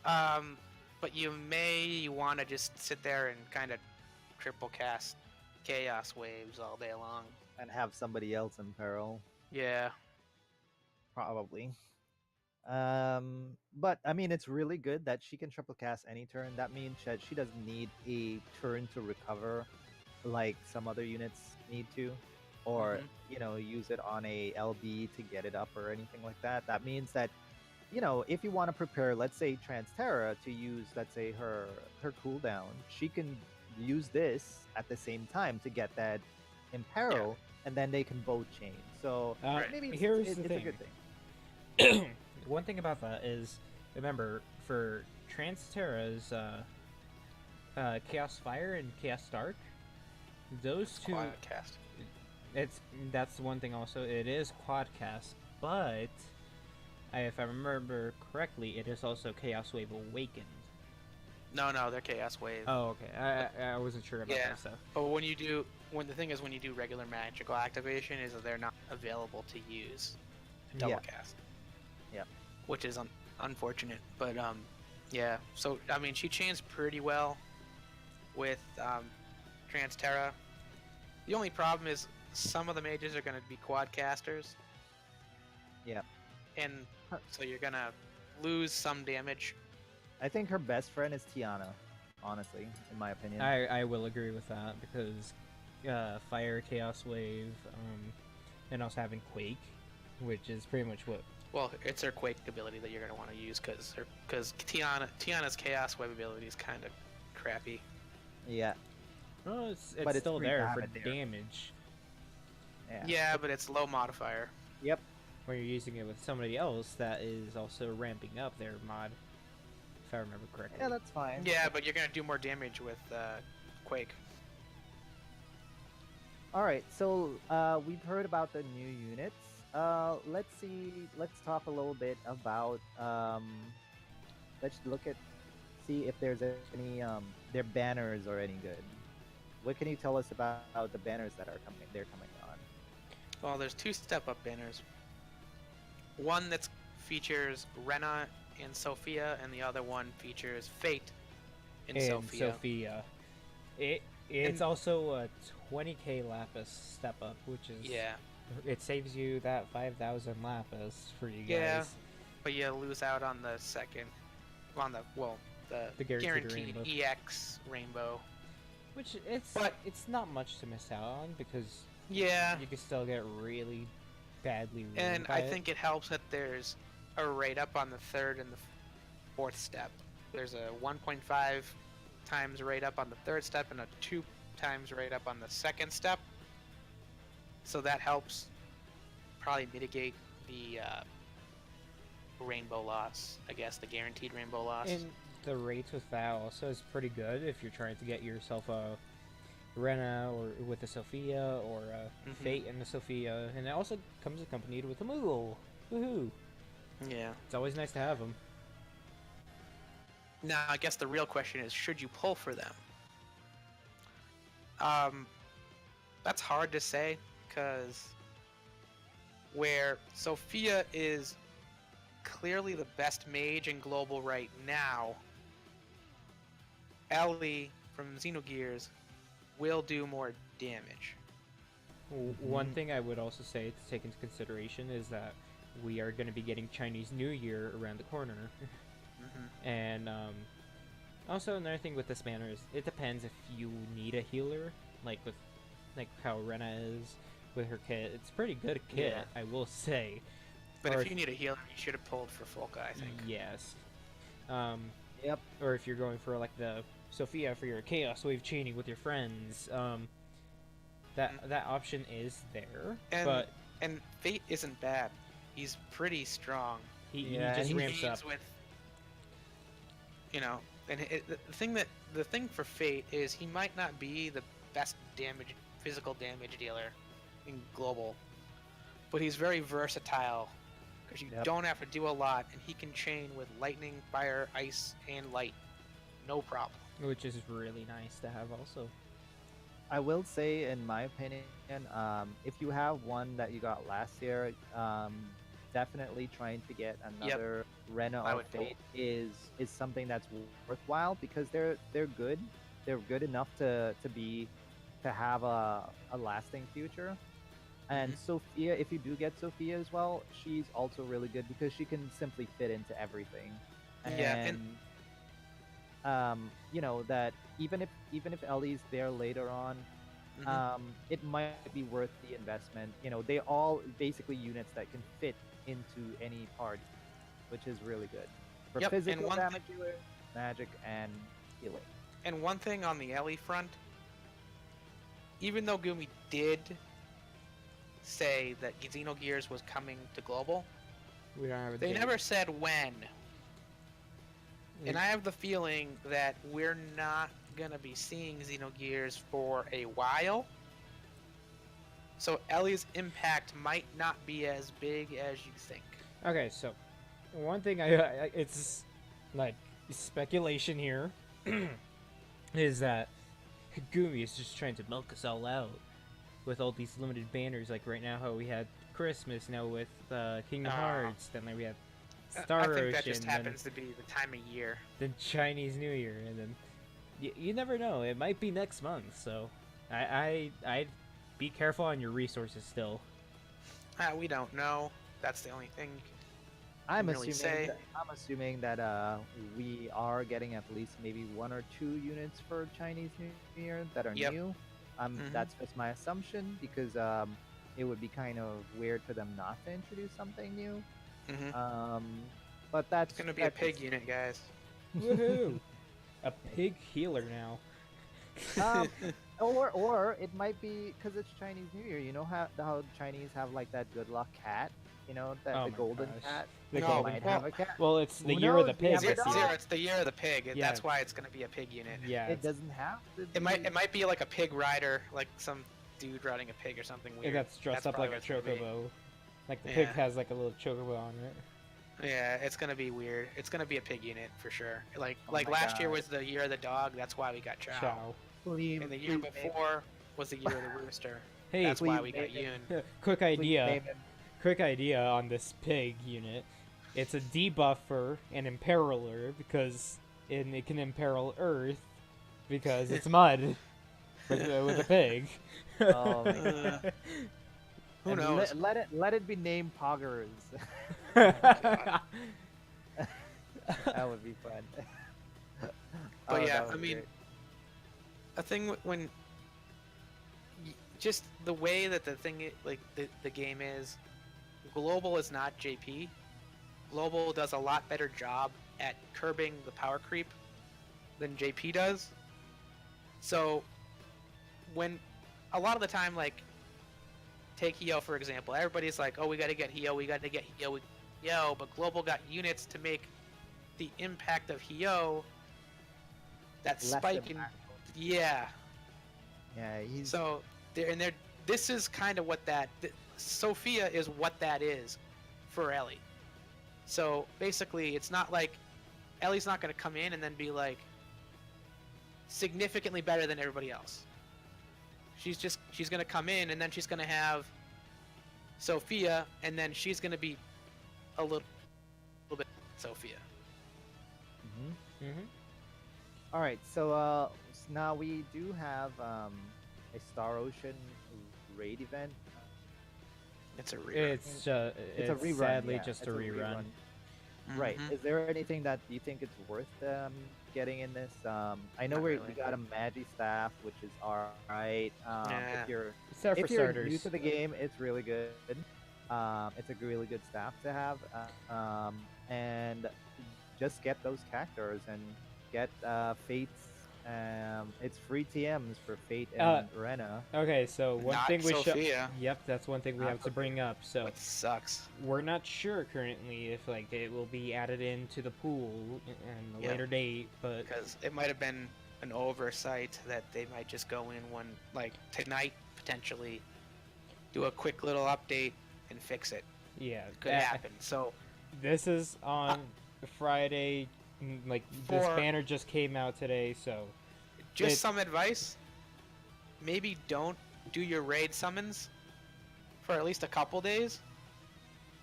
But you may want to just sit there and kind of triple cast Chaos Waves all day long. And have somebody else in peril, Yeah. probably. But I mean, it's really good that she can triple cast any turn. That means that she doesn't need a turn to recover, like some other units need to, or use it on a LB to get it up or anything like that. That means that, if you want to prepare, let's say Transterra to use, let's say her cooldown, she can use this at the same time to get that Imperil, and then they can both chain. So maybe here's it's the a thing. good thing. One thing about that is, remember, for Transterra's Chaos Fire and Chaos Dark, those two, Quiet cast. that's one thing also. It is quad cast, but if I remember correctly, it is also Chaos Wave Awakened. No, they're Chaos Wave. Oh, okay. I wasn't sure about that stuff. But when you do regular magical activation, is that they're not available to use to double cast. Yep. Which is unfortunate, but yeah. So I mean, she chains pretty well with Transterra. The only problem is some of the mages are going to be quad casters. Yeah. And so you're gonna lose some damage. I think her best friend is Tiana, honestly, in my opinion. I will agree with that because Fire, Chaos Wave, and also having Quake, which is pretty much what. Well, it's her Quake ability that you're gonna want to use because Tiana's Chaos Wave ability is kind of crappy. Yeah. Well, it's But it's still free there to for have it there. damage. Yeah, but it's low modifier. Yep. When you're using it with somebody else that is also ramping up their mod, if I remember correctly. Yeah, that's fine. Yeah, but you're gonna do more damage with Quake. All right, so we've heard about the new units. Let's talk a little bit about let's see if there's any their banners are any good. What can you tell us about the banners that they're coming on? Well, there's two step-up banners. One that features Rena and Sophia, and the other one features Fate and Sophia. It's also a 20k Lapis step up, which is it saves you that 5,000 Lapis for you guys. Yeah, but you lose out on the the guaranteed rainbow. EX rainbow. Which it's not much to miss out on because you can still get really badly ruined And by I it. think it helps that there's a rate up on the third and the fourth step. There's a 1.5 times rate up on the third step and a 2 times rate up on the second step. So that helps probably mitigate the rainbow loss, I guess, the guaranteed rainbow loss. And the rates with that also is pretty good if you're trying to get yourself a Rena or with a Sophia or a Fate and a Sophia, and it also comes accompanied with a Moogle. Woohoo! Yeah. It's always nice to have them. Now, I guess the real question is, should you pull for them? That's hard to say, because where Sophia is clearly the best mage in global right now, Ellie from Xenogears will do more damage. One thing I would also say to take into consideration is that we are going to be getting Chinese New Year around the corner. And also another thing with this banner is it depends if you need a healer, like how Rena is with her kit. It's a pretty good kit, Yeah. I will say. But Or if you need a healer, you should have pulled for Folka, I think. Yes. Yep. Or if you're going for like the Sophia for your Chaos Wave chaining with your friends, that option is there. And and Fate isn't bad. He's pretty strong. He Yeah, just and ramps Games up. with, you know, and the thing for Fate is he might not be the best physical damage dealer in global, but he's very versatile because you Yep. don't have to do a lot, and he can chain with lightning, fire, ice, and light, no problem. Which is really nice to have also. I will say, in my opinion, if you have one that you got last year, definitely trying to get another Rena I or would pull. Fate is something that's worthwhile because they're good. They're good enough to have a lasting future. And Sophia, if you do get Sophia as well, she's also really good because she can simply fit into everything. Yeah, And you know that even if Ellie's there later on, it might be worth the investment. You know, they all basically units that can fit into any party, which is really good for Yep, and physical one damage dealer, magic, and healing. And one thing on the Ellie front, even though Gumi did say that Xenogears was coming to global, We don't have a they date. never said when. And We- I have the feeling that we're not gonna be seeing Xenogears for a while. So Ellie's impact might not be as big as you think. Okay, so one thing it's like speculation here is that Gumi is just trying to milk us all out with all these limited banners. Like right now, how we had Christmas, now with Kingdom Hearts, then like we had Star I Ocean, think that just then, happens to be the time of year. then Chinese New Year, and then you never know. It might be next month, so I'd be careful on your resources still. We don't know. That's the only thing. I'm really assuming say. I'm assuming that we are getting at least maybe 1 or 2 units for Chinese New Year that are Yep. new. That's just my assumption because it would be kind of weird for them not to introduce something new. But that's It's gonna be a that's pig just- unit, guys. Woohoo! A pig healer now. Or it might be because it's Chinese New Year. You know how the Chinese have like that good luck cat. You know that Oh the my golden gosh. cat. The No, They golden might well- have a cat. Well, it's the Who year of the knows? We pig. have I a Zero, think. dog. it's the year of the pig. Yeah. That's why it's gonna be a pig unit. Yeah, It it's- doesn't have to. It might be like a pig rider, like some dude riding a pig or something yeah, weird. that's dressed up probably like a what it's gonna be. chocobo. Like the pig Yeah. has like a little chocobo on it. Yeah, it's gonna be weird. It's gonna be a pig unit for sure. Like Oh like my last year God. was the year of the dog. That's why we got Chow. Chow. And the year before was the year of the rooster. Hey, That's why please we got name it. Yoon. quick Please idea. name it. Quick idea on this pig unit. It's a debuffer and imperiler because it can imperil Earth because it's mud with a pig. Oh my God. Who And knows? Let it be named Poggers. That would be fun. But Oh, yeah, that would I be mean, great. a thing when just the way that the thing like the game is, global is not JP. Global does a lot better job at curbing the power creep than JP does. So when a lot of the time, like take Hio for example, everybody's like, oh, we got to get Hio, but global got units to make the impact of Hio that Less spike in. impactful. Yeah. Yeah, he's So this is kind of what that Sophia is what that is for Ellie. So basically, it's not like Ellie's not going to come in and then be like significantly better than everybody else. She's going to come in and then she's going to have Sophia and then she's going to be a little bit Sophia. Mhm. Mhm. All right, so now we do have a Star Ocean raid event. It's a rerun. It's It's a rerun. sadly Yeah, just it's a rerun. Right. Mhm. Is there anything that you think it's worth getting in this? I know Not we really. got a Magi staff, which is alright. Yeah. If you're It's there for if you're new starters. to the game, it's really good. It's a really good staff to have. And just get those characters and get Fates. It's free TMs for Fate and Rena. Okay, so one Not thing we should. Sophia. Yep, that's one thing we Not have to bring up. So Which sucks. we're not sure currently if like it will be added into the pool in a Yeah. later date, but Because it might have been an oversight that they might just go in one, like tonight, potentially, do a quick little update and fix it. yeah, Could happen. So, This is on Friday. Like this For- banner just came out today, so just It- some advice. Maybe don't do your raid summons for at least a couple days,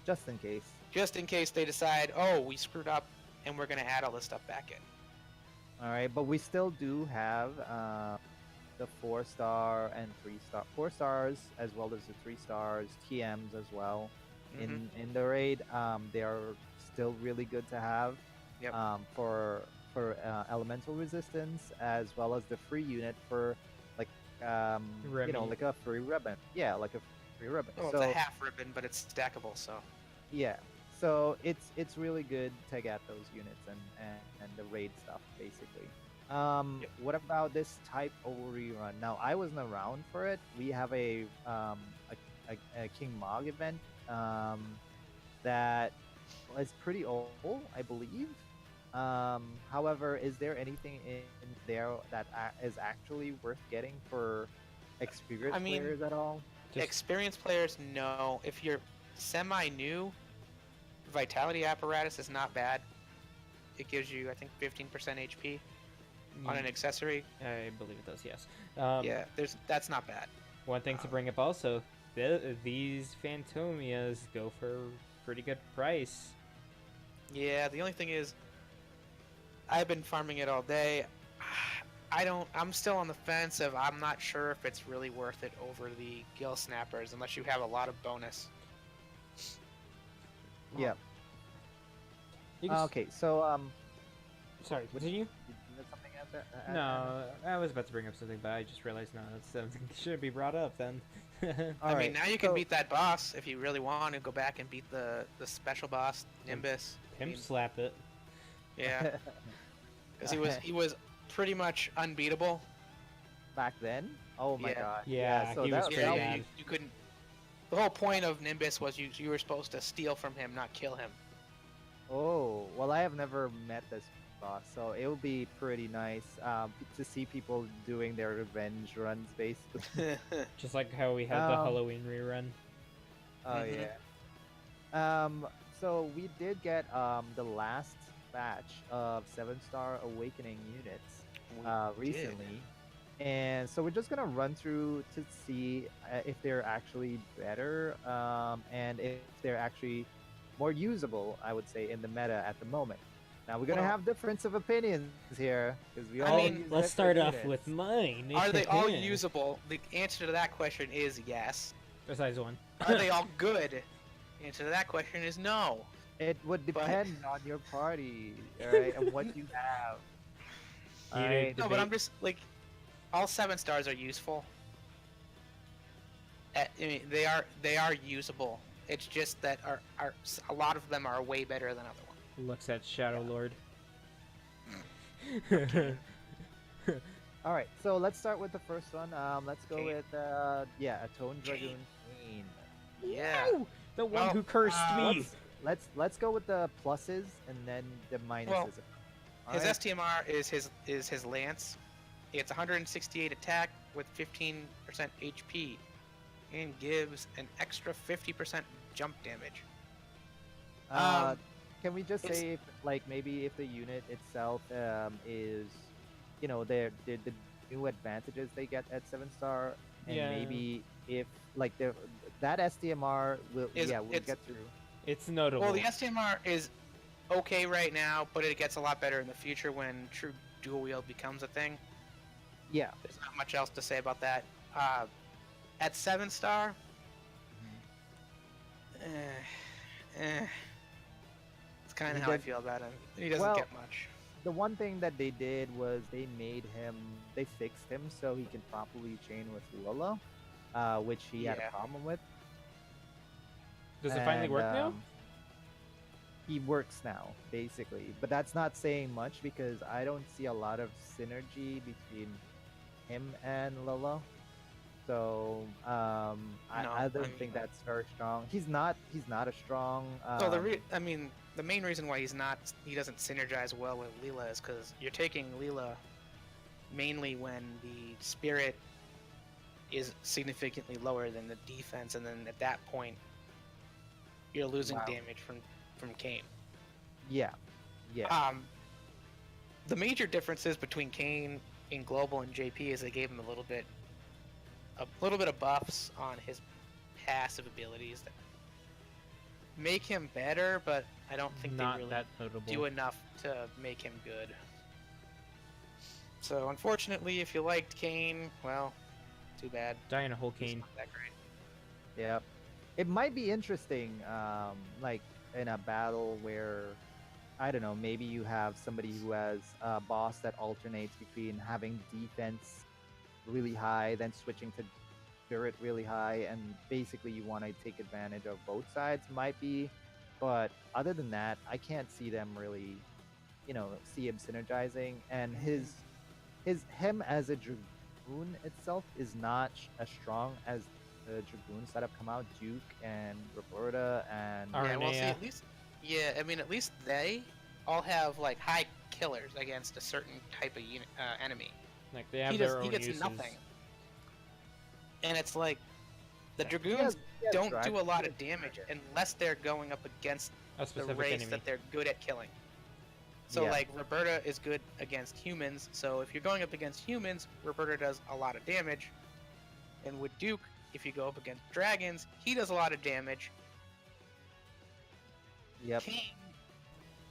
Just in case. just in case they decide, oh, we screwed up and we're going to add all this stuff back in. All right, but we still do have the 4-star and 3-star, 4 stars as well as the 3 stars TMs as well in the raid. They are still really good to have. Yep. For elemental resistance as well as the free unit for like Remy. like a free ribbon. Yeah, like a free ribbon. Well, So it's a half ribbon, but it's stackable, so. yeah. So it's really good to get those units and the raid stuff basically. Yep. What about this type O rerun? Now I wasn't around for it. We have a King Mog event that is pretty old, I believe. However, is there anything in there that is actually worth getting for experienced mean, players at all? Just- Experienced players, no. If you're semi-new, Vitality Apparatus is not bad. It gives you, I think, 15% HP on an accessory. I believe it does. Yes. Yeah, that's not bad. One thing to bring up also, these Phantomias go for pretty good price. Yeah, the only thing is, I've been farming it all day. I'm still on the fence of I'm not sure if it's really worth it over the Gill Snappers unless you have a lot of bonus. Yeah. You can Okay, so Sorry, continue. did you have something out there? No, I was about to bring up something, but I just realized no, that's something that shouldn't be brought up then. I mean, now you can beat that boss if you really want to go back and beat the special boss, Nimbus. I Pimp mean, slap it. yeah, because he was pretty much unbeatable. back then. Oh my Yeah. god. Yeah, so he was that, pretty that bad. You couldn't. The whole point of Nimbus was you were supposed to steal from him, not kill him. Oh, well, I have never met this boss, so it would be pretty nice to see people doing their revenge runs, basically. Just like how we had the Halloween rerun. Oh Mhm. yeah. So we did get the last batch of 7-star Awakening units recently, and so we're just gonna run through to see if they're actually better and if they're actually more usable, I would say, in the meta at the moment. Now we're gonna Well- have difference of opinions here because we I all mean, use Let's different start off units. with mine. Are they all usable? The answer to that question is yes. Besides one. Are they all good? The answer to that question is no. It would But- depend on your party, alright, and what you have. You Alright, No, but I'm just like, all 7 stars are useful. I mean, they are usable. It's just that a lot of them are way better than other ones. Looks at Shadow Lord. Alright, so let's start with the first one. Let's go Okay. with Atone Dragoon Queen. Yeah. Woo! The one Well, who cursed me. Let's go with the pluses and then the minuses. Well, His Alright? STMR is his lance. It's 168 attack with 15% HP, and gives an extra 50% jump damage. Uh, can we just it's- say, like, maybe if the unit itself is, you know, the new advantages they get at 7-star, and Yeah. maybe if like that STMR will we'll it's- get through. It's notable. Well, the STMR is okay right now, but it gets a lot better in the future when dual wield becomes a thing. Yeah. There's not much else to say about that. At 7-star, it's kind of how I feel about him. He doesn't get much. The one thing that they did was they fixed him so he can properly chain with Lolo, which he had a problem with. Does it finally work now? He works now, basically. But that's not saying much because I don't see a lot of synergy between him and Lolo. So I don't think that's very strong. He's not a strong. The main reason why he doesn't synergize well with Leela is because you're taking Leela mainly when the spirit is significantly lower than the defense, and then at that point you're losing damage from Kayn. Yeah. The major differences between Kayn in Global and JP is they gave him a little bit of buffs on his passive abilities that make him better, but I don't think they really do enough to make him good. So unfortunately, if you liked Kayn, well, too bad. Die in a whole Kayn. Not that great. Yeah. It might be interesting, like in a battle where, I don't know, maybe you have somebody who has a boss that alternates between having defense really high, then switching to spirit really high, and basically you want to take advantage of both sides, might be. But other than that, I can't see them really, see him synergizing. And him as a Dragoon itself is not as strong as the Dragoons that have come out, Duke and Roberta and at least they all have like high killers against a certain type of enemy. Like they have their own he gets uses. nothing. And it's like the Dragoons don't do a lot of damage unless they're going up against the race enemy that they're good at killing. So like Roberta is good against humans, so if you're going up against humans, Roberta does a lot of damage. And with Duke, if you go up against dragons, he does a lot of damage. Yep. King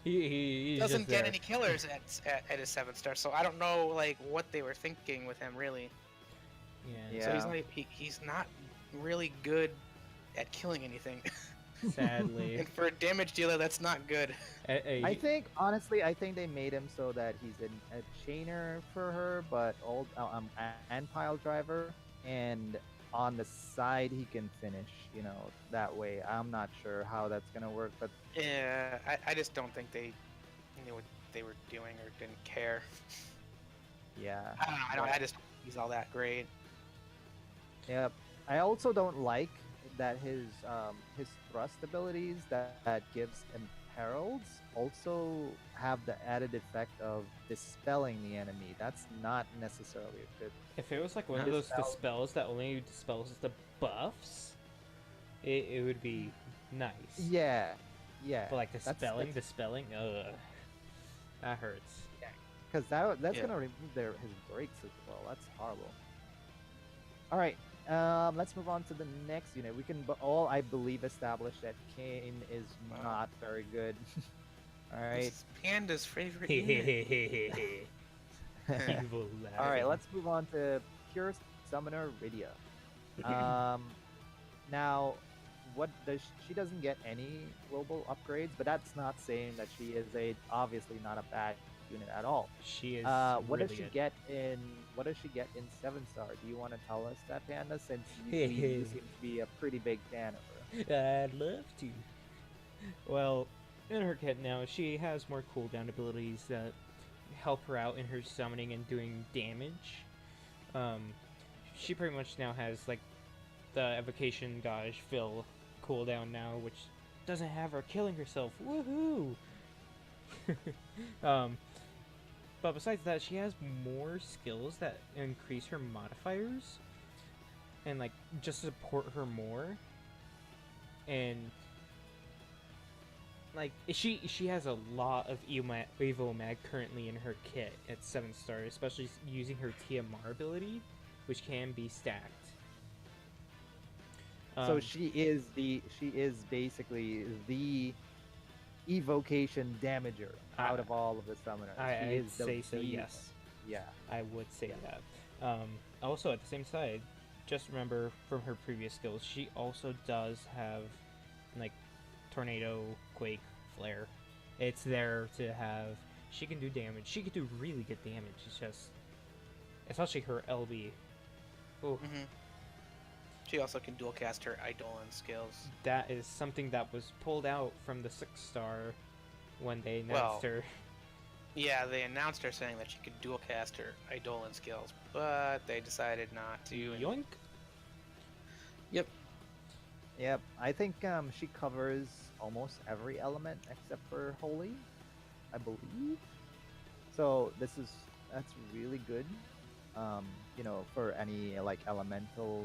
he doesn't get any killers at his 7-star, so I don't know like what they were thinking with him really. Yeah. So he's not really good at killing anything. Sadly. And for a damage dealer, that's not good. I think they made him so that he's a chainer for her, but and pile driver, and on the side he can finish, that way. I'm not sure how that's gonna work, but yeah, I just don't think they knew what they were doing or didn't care. Yeah. I don't know. I just don't think he's all that great. Yep. I also don't like that his thrust abilities that gives him heralds also have the added effect of dispelling the enemy. That's not necessarily a good. If it was like one of those dispels that only dispels the buffs, it would be nice. Yeah. But like dispelling, that hurts. Yeah. Because that's gonna remove his breaks as well. That's horrible. All right. Let's move on to the next unit. We can all, I believe, establish that Kayn is not very good. All right. This is Panda's favorite unit. Evil all right, let's move on to Pure Summoner Rydia. Now, she doesn't get any global upgrades, but that's not saying that she is obviously not a bad unit at all. She is. What really does she good. get in? What does she get in 7-star? Do you want to tell us that, Panda? Since you seem to be a pretty big fan of her. I'd love to. Well, in her kit now, she has more cooldown abilities that help her out in her summoning and doing damage. She pretty much now has like the Evocation Gauge fill cooldown now, which doesn't have her killing herself. Woohoo! But besides that, she has more skills that increase her modifiers and like just support her more. And like she has a lot of Evo Mag currently in her kit at 7-star, especially using her TMR ability, which can be stacked. So she is basically the evocation damager out of all of the summoners. She I'd is the say so, diva. yes. Yeah. I would say Yeah. that. Also, at the same side, just remember from her previous skills, she also does have, like, tornado, quake, flare. It's there to have. She can do damage. She can do really good damage. It's just, especially her LB. Oh, Mm-hmm. She also can dual cast her Eidolon skills. that is something that was pulled out from the 6-star when they announced Well, her. Yeah, they announced her saying that she could dual cast her Eidolon skills, but they decided not to. and- Yoink. Yep. Yep. I think she covers almost every element except for holy, I believe. So that's really good. You know, for any like elemental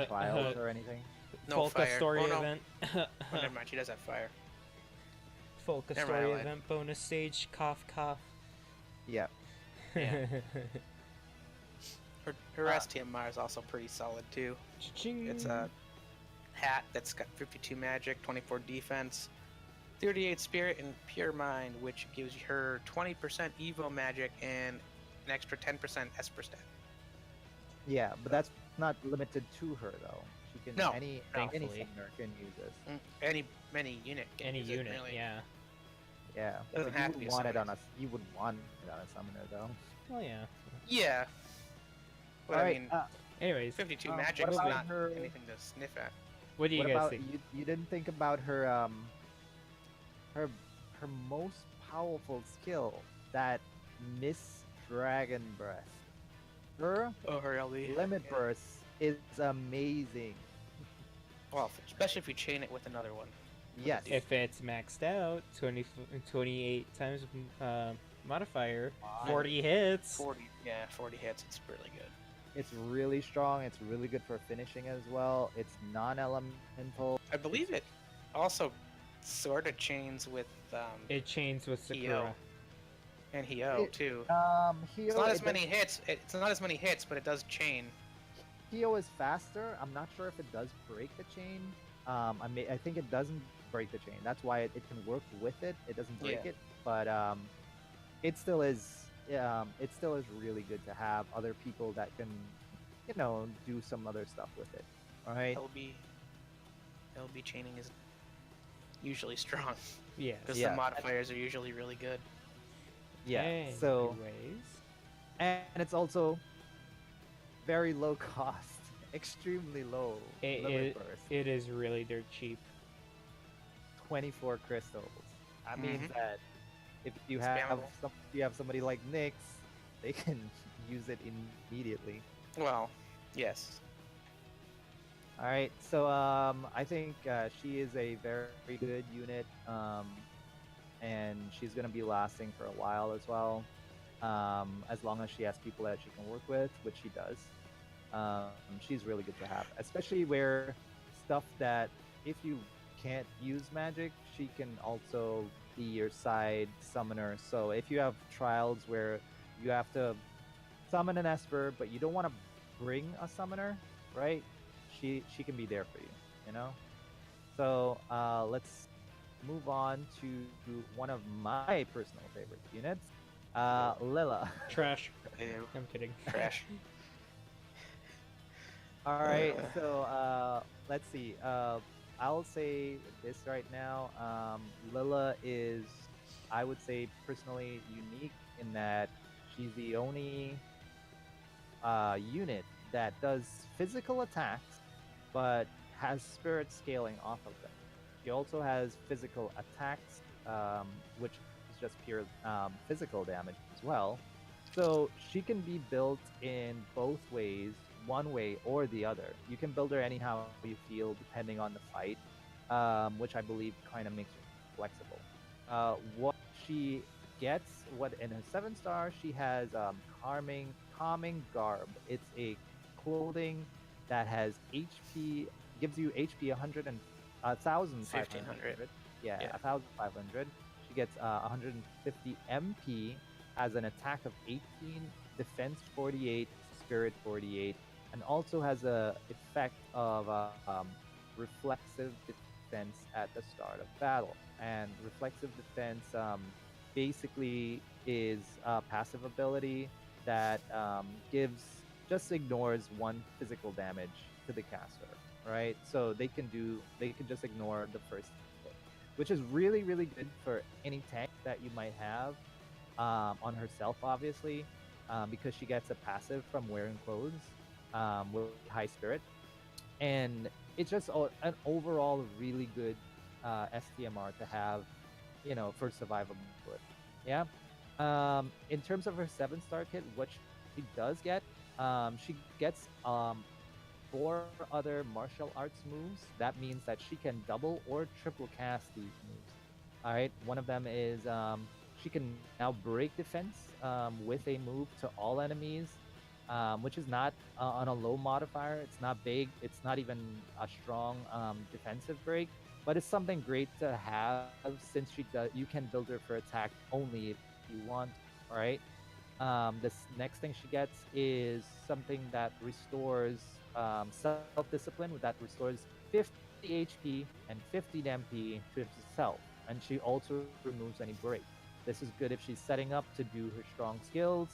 trials or anything. No Folka fire. story Oh, no. event. Oh, never mind. She does have fire. Folka Never story mind, I lied. event bonus stage. Cough cough. Yeah. Yeah. Her STMR is also pretty solid too. Cha-ching. It's a hat that's got 52 magic, 24 defense, 38 spirit, and pure mind, which gives her 20% Evo magic and an extra 10% Esper stat. Yeah, but that's not limited to her though. She can No, any thankfully. summoner can use this. Any unit. Can Any use it, unit, really. yeah. Yeah. Doesn't but have you to be would a want it summoner. on you would want it on a summoner though. Well, yeah. Yeah. But I Alright, mean, Anyways, 52 what magic is about not her- anything to sniff at. what do you what guys about think? you didn't think about her her most powerful skill, that Miss Dragon Breath. Her Oh, her LB. limit burst is amazing. Well, especially if you chain it with another one. Yes. If it's maxed out, 28 times modifier, Wow. 40 hits. 40 hits. It's really good. It's really strong. It's really good for finishing as well. It's non-elemental. I believe it also sort of chains with It chains with Hio. Sakura. and Hio It- too. Hio, It's not as many hits. It's not as many hits, but it does chain. Hio is faster. I'm not sure if it does break the chain. I think it doesn't break the chain. That's why it can work with it. It doesn't break Yeah. it, but it still is. It still is really good to have other people that can, you know, do some other stuff with it. All right. LB chaining is usually strong Yes. because Yeah. the modifiers are usually really good. Yeah. So Anyways. and it's also very low cost, extremely low limit burst. It is really dirt cheap. 24 crystals. That means Mhm. that if you It's have spammable. if you have somebody like Nyx, they can use it immediately. Well, yes. All right, so I think she is a very good unit, and she's gonna be lasting for a while as well, as long as she has people that she can work with, which she does. She's really good to have, especially where stuff that if you can't use magic, she can also be your side summoner. So if you have trials where you have to summon an Esper, but you don't want to bring a summoner, right? She can be there for you, you know. So let's move on to one of my personal favorite units, Lila. Trash. Ew. I'm kidding. Trash. All right, so let's see. I'll say this right now. Lila is, I would say, personally unique in that she's the only unit that does physical attacks, but has spirit scaling off of them. She also has physical attacks, which is just pure physical damage as well. So she can be built in both ways, one way or the other. You can build her anyhow you feel, depending on the fight, which I believe kind of makes her flexible. What she gets, what in her 7-star, she has calming garb. It's a clothing that has HP, gives you HP 1,500. 1,500. Yeah, Yeah. 1,500. She gets 150 MP, has an attack of 18, defense 48, spirit 48, and also has a effect of reflexive defense at the start of battle. And reflexive defense basically is a passive ability that gives just ignores one physical damage to the caster, right? So they can just ignore the first hit, which is really really good for any tank that you might have on herself, obviously, because she gets a passive from wearing clothes with high spirit, and it's just an overall really good STMR to have, for survivability. Yeah. In terms of her 7-star kit, what she does get, she gets 4 other martial arts moves. That means that she can double or triple cast these moves. All right. One of them is she can now break defense with a move to all enemies, which is not on a low modifier. It's not big. It's not even a strong defensive break, but it's something great to have since you can build her for attack only if you want. All right. This next thing she gets is something that restores self-discipline. That restores 50 HP and 50 MP to herself, and she also removes any break. This is good if she's setting up to do her strong skills.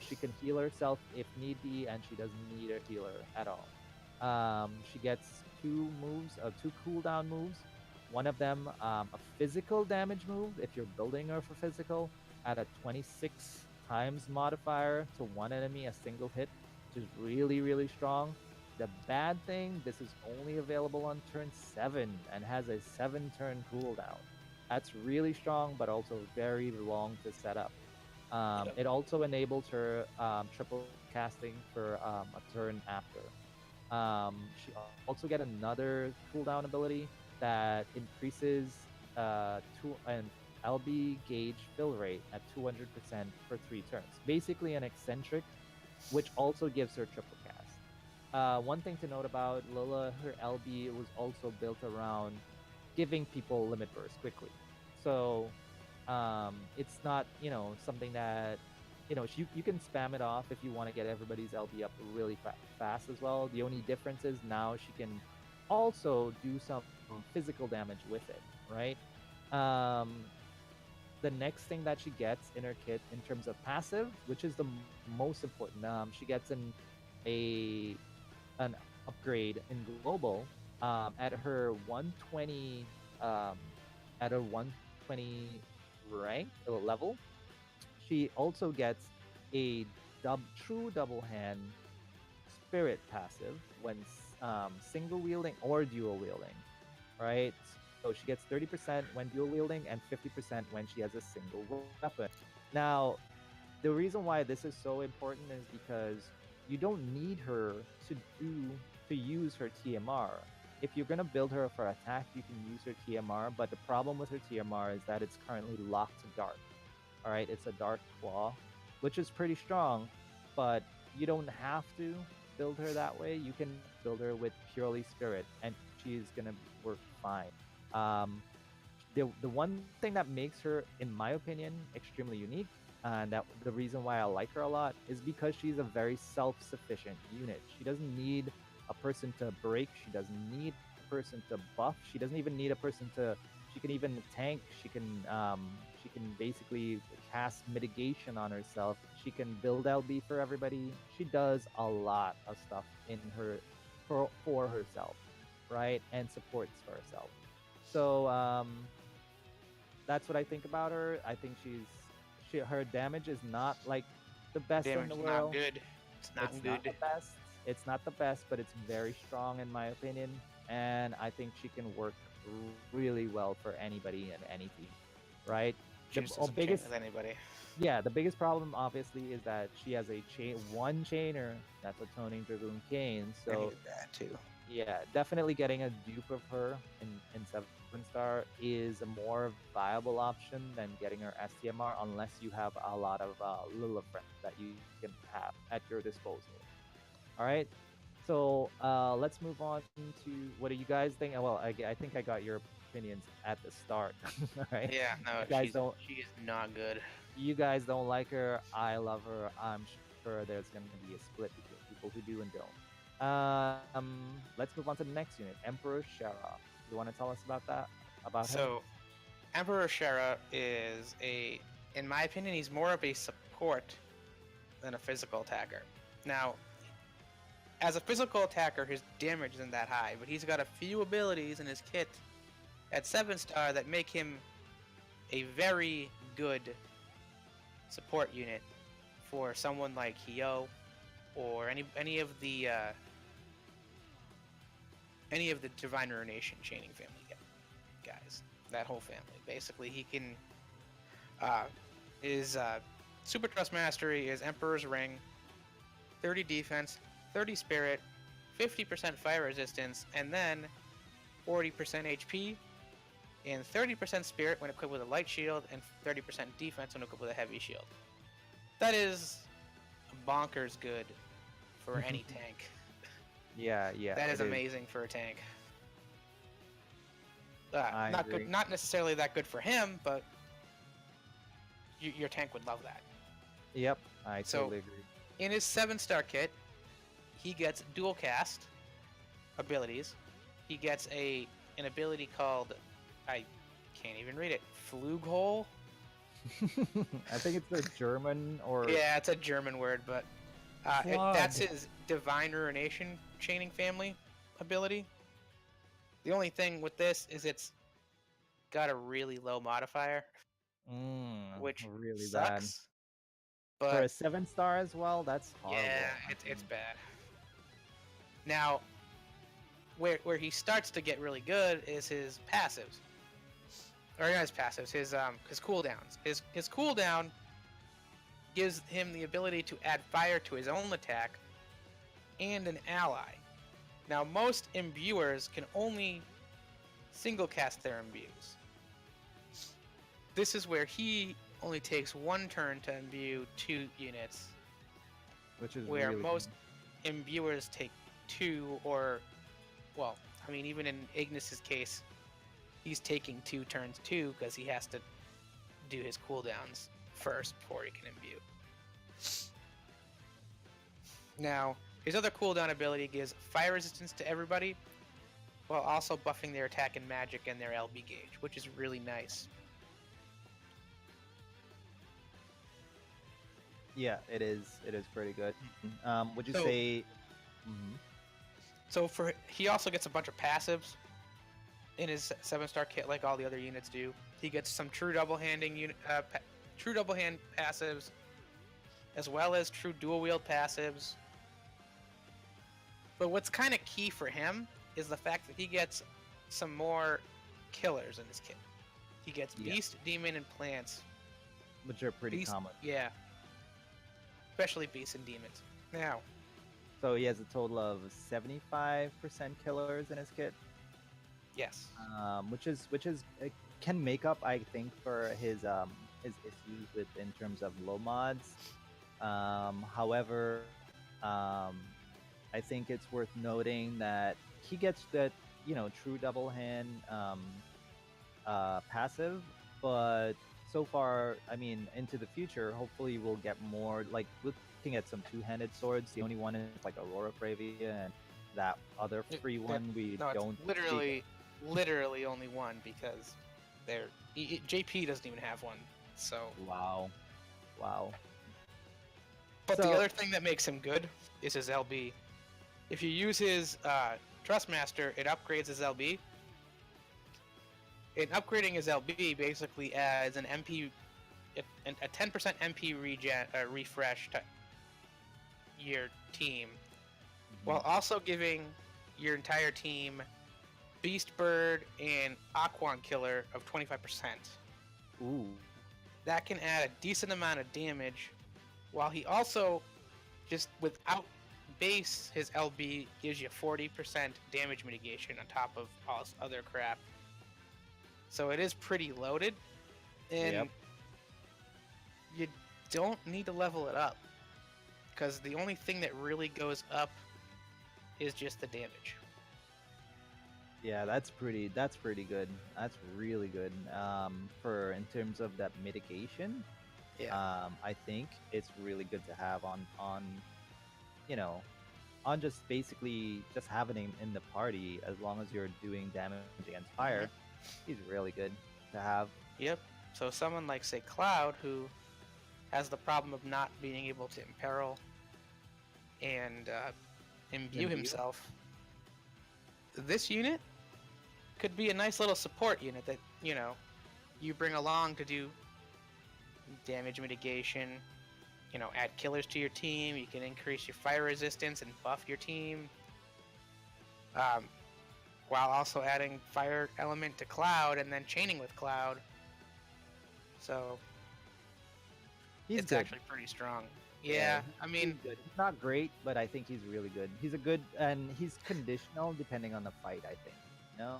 She can heal herself if need be, and she doesn't need a healer at all. She gets 2 moves, 2 cooldown moves. One of them, a physical damage move if you're building her for physical, at a 26 times modifier to one enemy a single hit, which is really, really strong. The bad thing, this is only available on turn 7 and has a 7-turn cooldown. That's really strong, but also very long to set up. It also enables her triple casting for a turn after. She also get another cooldown ability that increases an LB gauge fill rate at 200% for 3 turns. Basically an eccentric, which also gives her triple cast. One thing to note about Lila, her LB was also built around giving people limit burst quickly. So it's not, something that, you can spam it off if you want to get everybody's LB up really fast as well. The only difference is now she can also do some physical damage with it, right? The next thing that she gets in her kit in terms of passive, which is the most important, she gets an upgrade in global at her 120 rank level. She also gets a true double hand spirit passive when single wielding or dual wielding, right? So she gets 30% when dual wielding and 50% when she has a single weapon. Now, the reason why this is so important is because you don't need her to use her TMR. If you're gonna build her for attack, you can use her TMR, but the problem with her TMR is that it's currently locked to dark. All right, it's a dark claw, which is pretty strong, but you don't have to build her that way. You can build her with purely spirit, and she's gonna work fine. The one thing that makes her, in my opinion, extremely unique, and that the reason why I like her a lot, is because she's a very self-sufficient unit. She doesn't need a person to break. She doesn't need a person to buff. She doesn't even need a person to. She can even tank. She can basically cast mitigation on herself. She can build LB for everybody. She does a lot of stuff in her for herself, right? And supports for herself. So that's what I think about her. I think her damage is not like the best in the world. Not good. It's not good. Not the best. It's not the best, but it's very strong in my opinion, and I think she can work really well for anybody and any team, right? The biggest with anybody. Yeah, the biggest problem obviously is that she has one chainer that's a Toning Dragoon Cane. So I needed that too. Yeah, definitely getting a dupe of her in 7-star is a more viable option than getting her STMR, unless you have a lot of Lilith friends that you can have at your disposal. All right, so let's move on to what do you guys think? Well, I think I got your opinions at the start. All right. Yeah, no, she is not good. You guys don't like her. I love her. I'm sure there's going to be a split between people who do and don't. Let's move on to the next unit, Emperor Shara. You want to tell us about that? About him? So, Emperor Xer0 is in my opinion, he's more of a support than a physical attacker. Now, as a physical attacker, his damage isn't that high, but he's got a few abilities in his kit at 7-star that make him a very good support unit for someone like Hyo or any of the Divine Ruination chaining family guys. That whole family. Basically, he can his Super Trust Mastery is Emperor's Ring, 30 defense, 30 spirit, 50% fire resistance, and then 40% HP, and 30% spirit when equipped with a light shield, and 30% defense when equipped with a heavy shield. That is bonkers good for any tank. Yeah, That is it amazing for a tank. I Not agree. good, not necessarily that good for him, but your tank would love that. Yep, I So- totally agree. In his 7-star kit, he gets dual cast abilities. He gets an ability called, I can't even read it, Flughole? I think it's the German or Yeah, it's a German word, but that's his Divine Ruination chaining family ability. The only thing with this is it's got a really low modifier, which really bad. sucks. For a But 7-star as well, that's horrible. yeah, it's bad. Now, where he starts to get really good is his passives. Or not his passives, his cooldowns. His cooldown gives him the ability to add fire to his own attack and an ally. Now, most imbuers can only single cast their imbues. This is where he only takes 1 turn to imbue 2 units, Which is where really most good. imbuers take 2 or, well, I mean, even in Ignis's case, he's taking 2 turns too because he has to do his cooldowns first before he can imbue. Now, his other cooldown ability gives fire resistance to everybody, while also buffing their attack and magic and their LB gauge, which is really nice. Yeah, it is. It is pretty good. Would you So- say? Mhm. So he also gets a bunch of passives in his 7-star kit, like all the other units do. He gets some true double hand passives, as well as true dual wield passives. But what's kind of key for him is the fact that he gets some more killers in his kit. He gets Yeah. Beast, Demon, and Plants. Which are pretty Beast, common. yeah. Especially Beasts and Demons. Now, So he has a total of 75% killers in his kit, yes. which is can make up, I think, for his issues with in terms of low mods. However, I think it's worth noting that he gets that true double hand passive, but so far, I mean, into the future, hopefully we'll get more. Like looking at some two-handed swords. The only one is like Aurora Bravia, and that other free one we No, don't. it's literally only one because JP doesn't even have one. So, Wow. but the So- other thing that makes him good is his LB. If you use his Trustmaster, it upgrades his LB. And upgrading his LB basically adds an MP, a 10% MP refresh to your team, while also giving your entire team Beast Bird and Aquan Killer of 25%. Ooh. That can add a decent amount of damage, while he also, just without base, his LB gives you 40% damage mitigation on top of all this other crap. So it is pretty loaded, and Yep. you don't need to level it up, because the only thing that really goes up is just the damage. Yeah, that's pretty good. That's really good. For in terms of that mitigation, Yeah. I think it's really good to have on on just basically just having him in the party, as long as you're doing damage against fire, he's really good to have. Yep. So someone like, say, Cloud, who has the problem of not being able to imperil and imbue himself, this unit could be a nice little support unit that, you know, you bring along to do damage mitigation, you know, add killers to your team, you can increase your fire resistance and buff your team, while also adding fire element to Cloud and then chaining with Cloud. So He's it's good. actually pretty strong. Yeah, I mean, he's good. He's not great, but I think he's really good. He's a good, and he's conditional depending on the fight, I think. No.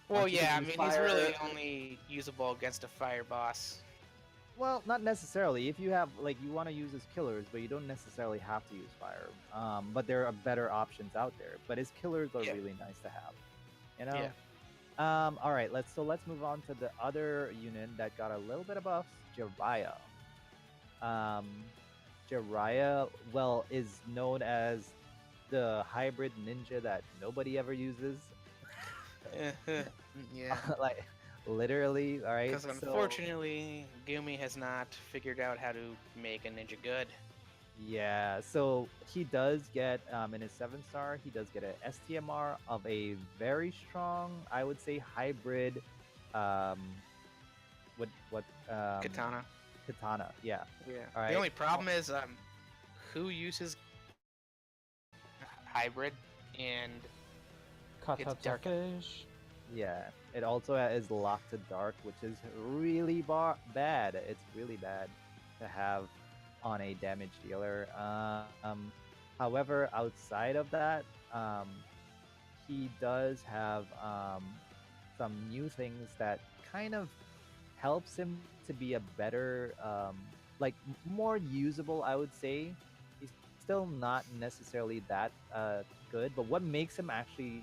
well, Once you yeah, I use mean, fire- he's really only usable against a fire boss. Well, not necessarily. If you have like you want to use his killers, but you don't necessarily have to use fire. But there are better options out there. But his killers are Yeah. really nice to have. You know. Yeah. All right. Let's move on to the other unit that got a little bit of buffs, Jiraiya. Jiraiya, well, is known as the hybrid ninja that nobody ever uses. Yeah. Like literally, all right. Because unfortunately, Gumi has not figured out how to make a ninja good. Yeah, so he does get in his 7-star, he does get a STMR of a very strong, I would say, hybrid. What Katana. Katana? Yeah. Yeah. All right. The only problem is, who uses hybrid and It's dark. Katatafish. Yeah. It also is locked to dark, which is really bad. It's really bad to have on a damage dealer. However, outside of that, he does have some new things that kind of helps him to be a better, like more usable, I would say. He's still not necessarily that good, but what makes him actually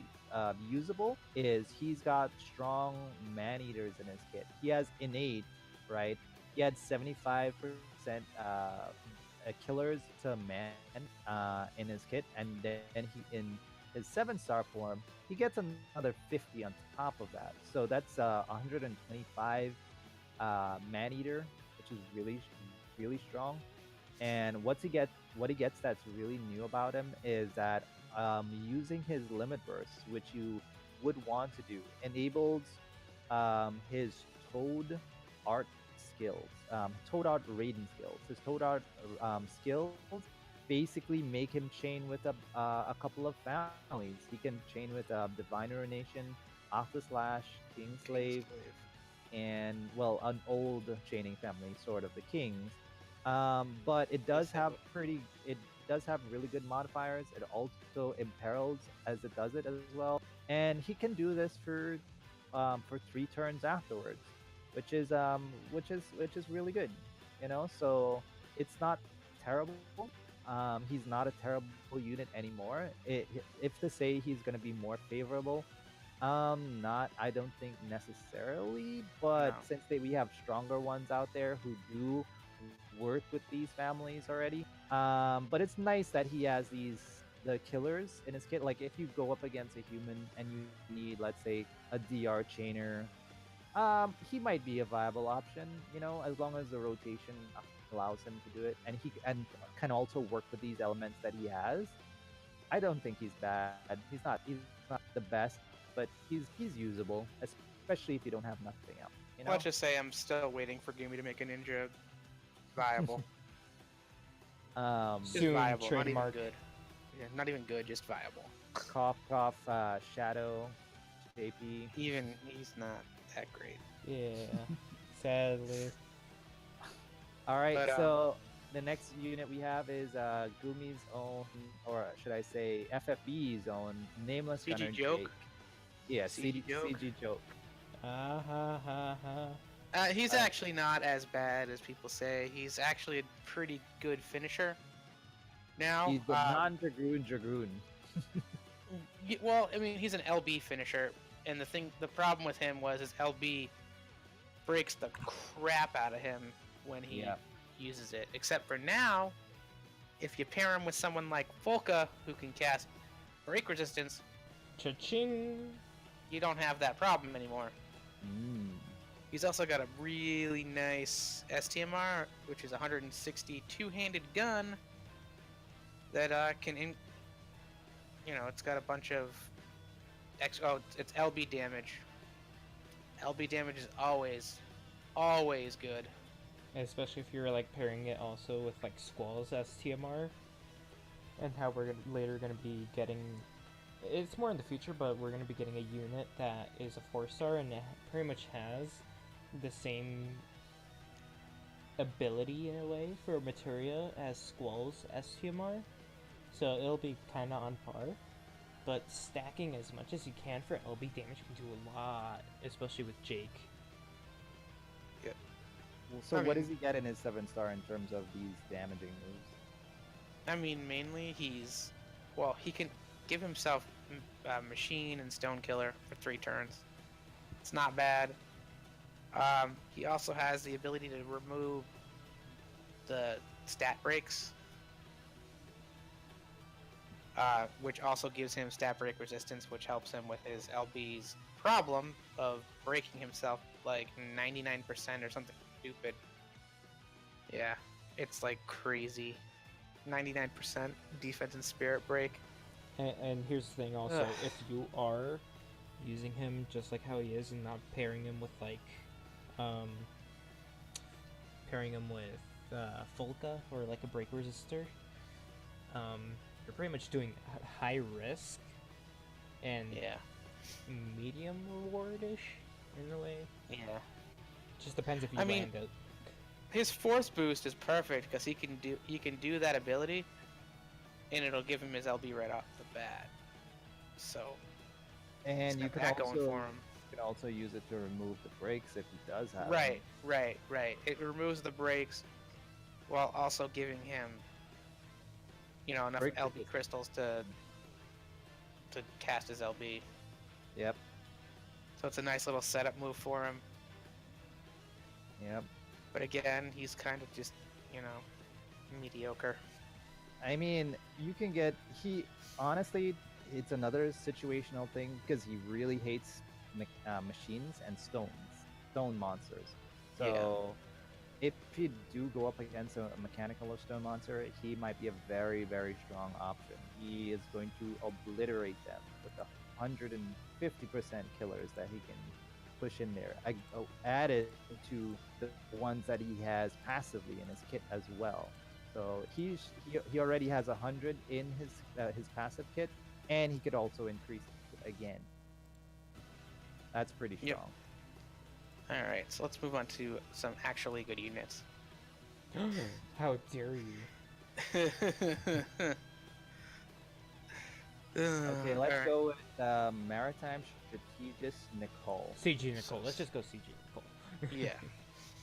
usable is he's got strong man-eaters in his kit. He has innate, right? He had 75% killers to man in his kit, and then he in his 7-star form he gets another 50 on top of that. So that's 125 man-eater, which is really strong. And what he gets that's really new about him is that using his limit bursts, which you would want to do, enables his Toad art skills, Toad art raiding skills. His Toad art skills basically make him chain with a couple of families. He can chain with Divine Urination, Octa Slash, Kingslave, and well, an old chaining family, sort of the Kings. But it does have really good modifiers. It also imperils as it does it as well, and he can do this for 3 turns afterwards, which is really good, you know. So it's not terrible. He's not a terrible unit anymore. If to say he's gonna be more favorable, not I don't think necessarily, but No. since we have stronger ones out there who do work with these families already. But it's nice that he has the killers in his kit. Like if you go up against a human and you need, let's say, a DR chainer, he might be a viable option, you know, as long as the rotation allows him to do it, and he can also work with these elements that he has. I don't think he's bad. He's not the best, but he's usable, especially if you don't have nothing else. You know? Let's just say I'm still waiting for Gumi to make a ninja viable. Just Soon, viable, trademark. not even good. Yeah, not even good, just viable. cough, Shadow, JP. Even he's not that great. Yeah. Sadly. All right, But, so the next unit we have is Gumi's own, or should I say FFB's own, Nameless CG Gunner Joke? Jake. Yeah, CG Joke? CG Joke. Ah ha ha ha. He's actually not as bad as people say. He's actually a pretty good finisher. Now, He's the non-Dragoon. well, I mean, he's an LB finisher, and the problem with him was his LB breaks the crap out of him when he Yeah. uses it. Except for now, if you pair him with someone like Volca, who can cast break resistance, Cha-ching! you don't have that problem anymore. Mm. He's also got a really nice STMR, which is a 162-handed gun that it's got a bunch of it's LB damage. LB damage is always good. Especially if you're like pairing it also with like Squall's STMR, and how we're later gonna be getting. It's more in the future, but we're gonna be getting a unit that is a 4-star and it pretty much has the same ability in a way for materia as Squall's STMR, so it'll be kind of on par. But stacking as much as you can for LB damage can do a lot, especially with Jake. So I what mean- does he get in his 7-star in terms of these damaging moves? I mean, mainly he can give himself Machine and Stone Killer for 3 turns. It's not bad. He also has the ability to remove the stat breaks, which also gives him stat break resistance, which helps him with his LB's problem of breaking himself like 99% or something stupid. Yeah, it's like crazy. 99% defense and spirit break. And here's the thing also, Ugh. if you are using him just like how he is and not pairing him with like, Folka or like a break resistor, you're pretty much doing high risk and Yeah. medium reward-ish in a way. Yeah. Just depends if you I mean, land it. His force boost is perfect because he can do that ability, and it'll give him his LB right off the bat. So And he's you got can that going also for him. use it to remove the brakes if he does have them. Right. It removes the brakes while also giving him, enough Brake LB resistance. crystals to cast his LB. Yep. So it's a nice little setup move for him. Yep. But again, he's kind of just, mediocre. I mean, you can get honestly, it's another situational thing because he really hates machines and stone monsters. So if you do go up against a mechanical or stone monster, he might be a very, very strong option. He is going to obliterate them with the 150% killers that he can push in there. Added to the ones that he has passively in his kit as well. So he already has 100 in his passive kit, and he could also increase it again. That's pretty Yep. strong. Alright, so let's move on to some actually good units. How dare you? Okay, let's go with Maritime Strategist Nicole. CG Nicole. Let's just go CG Nicole. Yeah.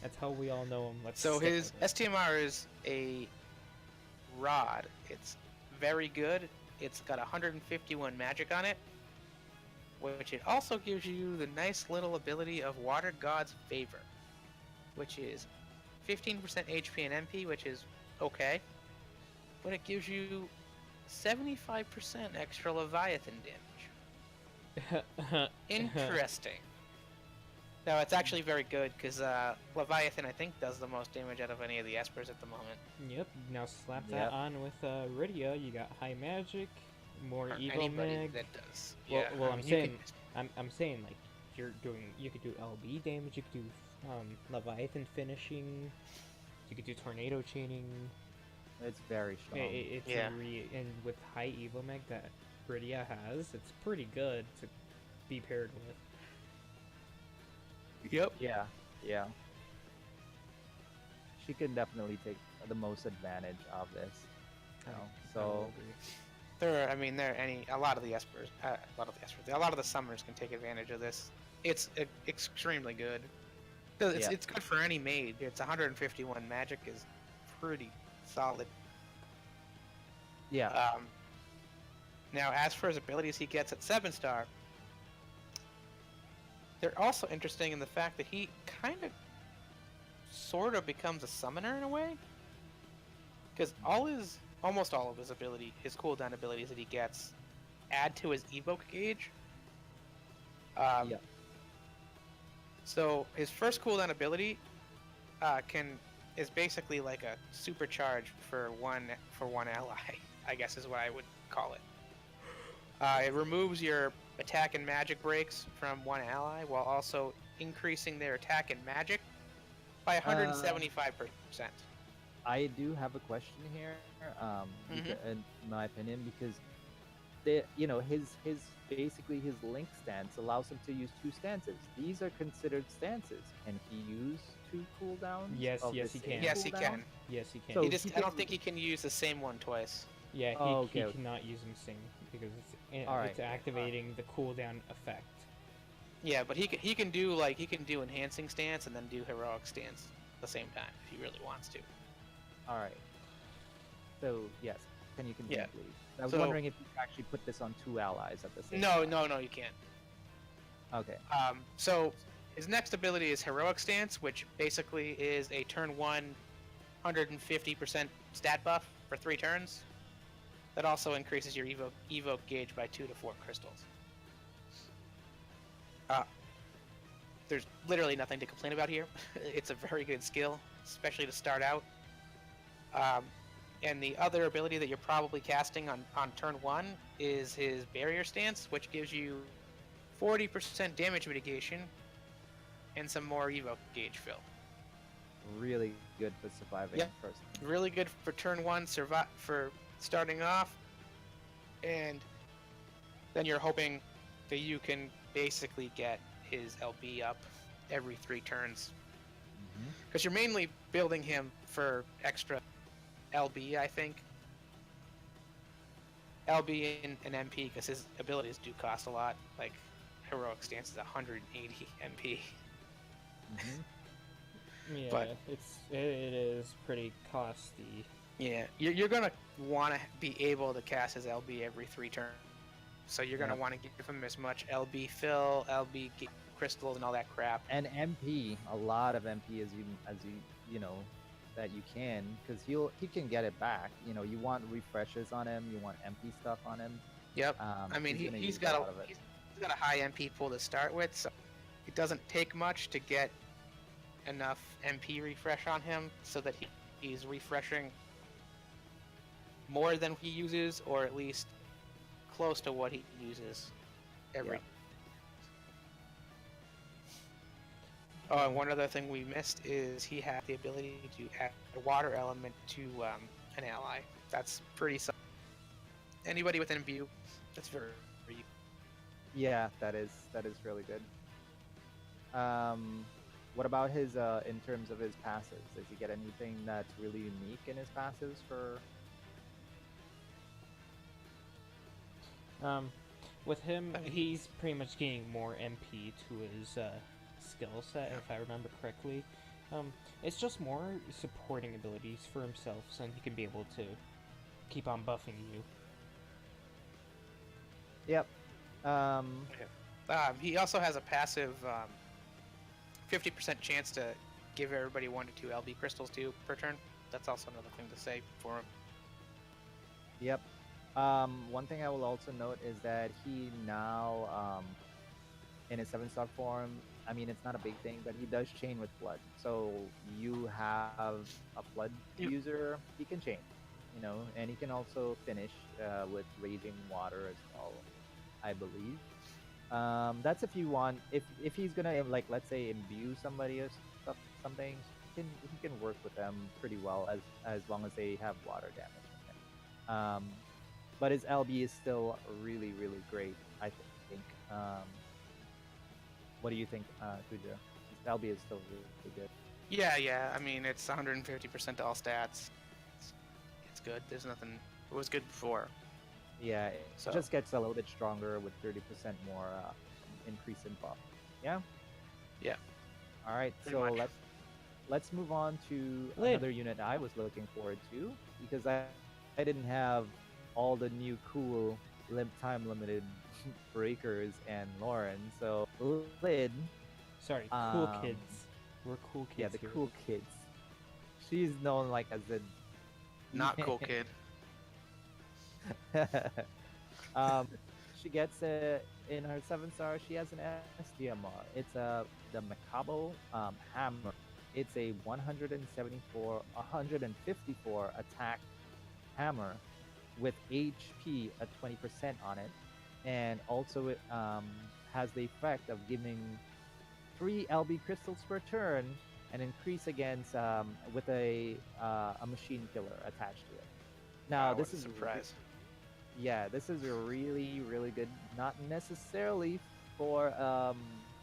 That's how we all know him. Let's So stick his with it. STMR is a rod. It's very good. It's got 151 magic on it, which it also gives you the nice little ability of Water God's Favor, which is 15% HP and MP, which is okay, but it gives you 75% extra Leviathan damage. Interesting. No, it's actually very good because Leviathan, I think, does the most damage out of any of the Espers at the moment. Yep. Now slap Yep. that on with Rydia. You got high magic, more Or Evo anybody mag. that does. Well, Yeah, well, I I'm mean, you saying, can- I'm saying like you could do LB damage. You could do Leviathan finishing. You could do tornado chaining. It's very strong. It's Yeah. and with high Evo mag that Rydia has, it's pretty good to be paired with. Yep. Yeah. She can definitely take the most advantage of this. You know? So A lot of the Espers, a lot of the Summoners can take advantage of this. It's extremely good. 'Cause Yeah. It's good for any mage. It's 151 magic is pretty solid. yeah, Now, as for his abilities he gets at 7-star, they're also interesting in the fact that he kind of, sort of becomes a summoner in a way. Because all his almost all of his cooldown abilities that he gets, add to his evoke gauge. Yeah. So his first cooldown ability is basically like a supercharge for one ally, I guess is what I would call it. It removes your attack and magic breaks from one ally while also increasing their attack and magic by 175%. I do have a question here, Mhm. in my opinion, because his basically his link stance allows him to use 2 stances. These are considered stances. Can he use 2 cooldowns? Yes, of yes, the he same can. Yes, he cooldown? can. Yes, he can. So He just, he I don't can- think he can use the same one twice. Yeah, he, Oh, okay, he okay. cannot use them sing because it's Alright. activating the cooldown effect. Yeah, but he can do enhancing stance and then do heroic stance at the same time if he really wants to. All right. So yes, can you continue, Yeah. please? I was So- wondering if you could actually put this on 2 allies at the same No, time. no, you can't. Okay. So his next ability is heroic stance, which basically is a turn 1 150% stat buff for 3 turns. That also increases your evoke gauge by 2 to 4 crystals. There's literally nothing to complain about here. It's a very good skill, especially to start out. And the other ability that you're probably casting on turn 1 is his barrier stance, which gives you 40% damage mitigation and some more evoke gauge fill. Really good for surviving Yep. first. Really good for turn 1 for starting off, and then you're hoping that you can basically get his LB up every 3 turns. Because you're mainly building him for extra LB, I think. LB and MP, because his abilities do cost a lot. Like, heroic stance is 180 MP. Yeah, But- it is pretty costly. Yeah, you're gonna want to be able to cast his LB every 3 turns. So you're gonna Yep. want to give him as much LB fill, LB crystals, and all that crap. And MP, a lot of MP as you know that you can, because he can get it back. You want refreshes on him, you want MP stuff on him. Yep. Um, I mean, gonna he's use got lot of it. he's got a high MP pool to start with, so it doesn't take much to get enough MP refresh on him so that he's refreshing more than he uses, or at least close to what he uses every. Yep. Oh, and one other thing we missed is he had the ability to add a water element to an ally. That's pretty. Anybody with imbue, that's very. Yeah, that is really good. What about his in terms of his passives? Does he get anything that's really unique in his passives for? With him, he's pretty much gaining more MP to his skill set, if I remember correctly. It's just more supporting abilities for himself, so he can be able to keep on buffing you. Yep. He also has a passive 50% chance to give everybody 1 to 2 LB crystals too per turn. That's also another thing to say for him. Yep. One thing I will also note is that he now, in his 7-star form, I mean, it's not a big thing, but he does chain with Flood. So you have a Flood Yep. user, he can chain, and he can also finish with Raging Water as well, I believe. That's if you want, if he's gonna, like, let's say, imbue somebody or something, he can work with them pretty well as long as they have water damage. But his LB is still really, really great, I think. What do you think, Kuja? His LB is still really good. Yeah. I mean, it's 150% to all stats. It's good. There's nothing. It was good before. Yeah, it So- just gets a little bit stronger with 30% more increase in buff. Yeah? Yeah. All right, Pretty so much. let's move on to Lid. another unit I was looking forward to, because I didn't have all the new cool time limited breakers and Lauren. So Lid, Sorry, cool Um, kids. We're cool kids. yeah, the here. cool kids. She's known like as the Not cool kid. um, she gets in her 7-star. She has an SDMR. It's the Macabo hammer. It's a 154 attack hammer with HP at 20% on it, and also it has the effect of giving 3 LB crystals per turn and increase against with a machine killer attached to it. Now Wow, this what a is surprise. yeah, this is really good. Not necessarily for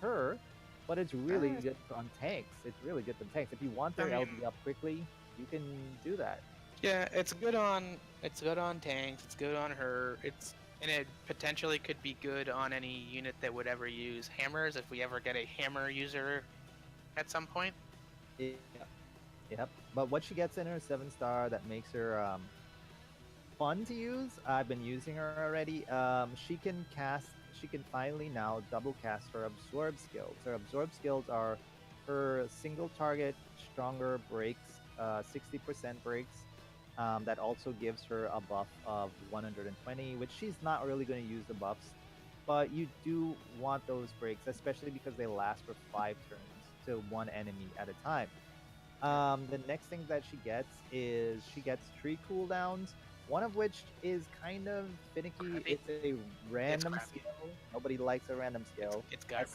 her, but it's really Uh, good on tanks. It's really good on tanks. If you want I their mean, LB up quickly, you can do that. yeah, it's good on tanks. It's good on her. And it potentially could be good on any unit that would ever use hammers if we ever get a hammer user at some point. Yep, yep. But what she gets in her 7-star that makes her fun to use. I've been using her already. She can cast. She can finally now double cast her absorb skills. Her absorb skills are her single target stronger breaks, 60% breaks. That also gives her a buff of 120, which she's not really going to use the buffs, but you do want those breaks, especially because they last for 5 turns to one enemy at a time. The next thing that she gets is she gets 3 cooldowns, one of which is kind of finicky. Crappy. It's a random crappy. skill. Nobody likes a random skill, It's garbage.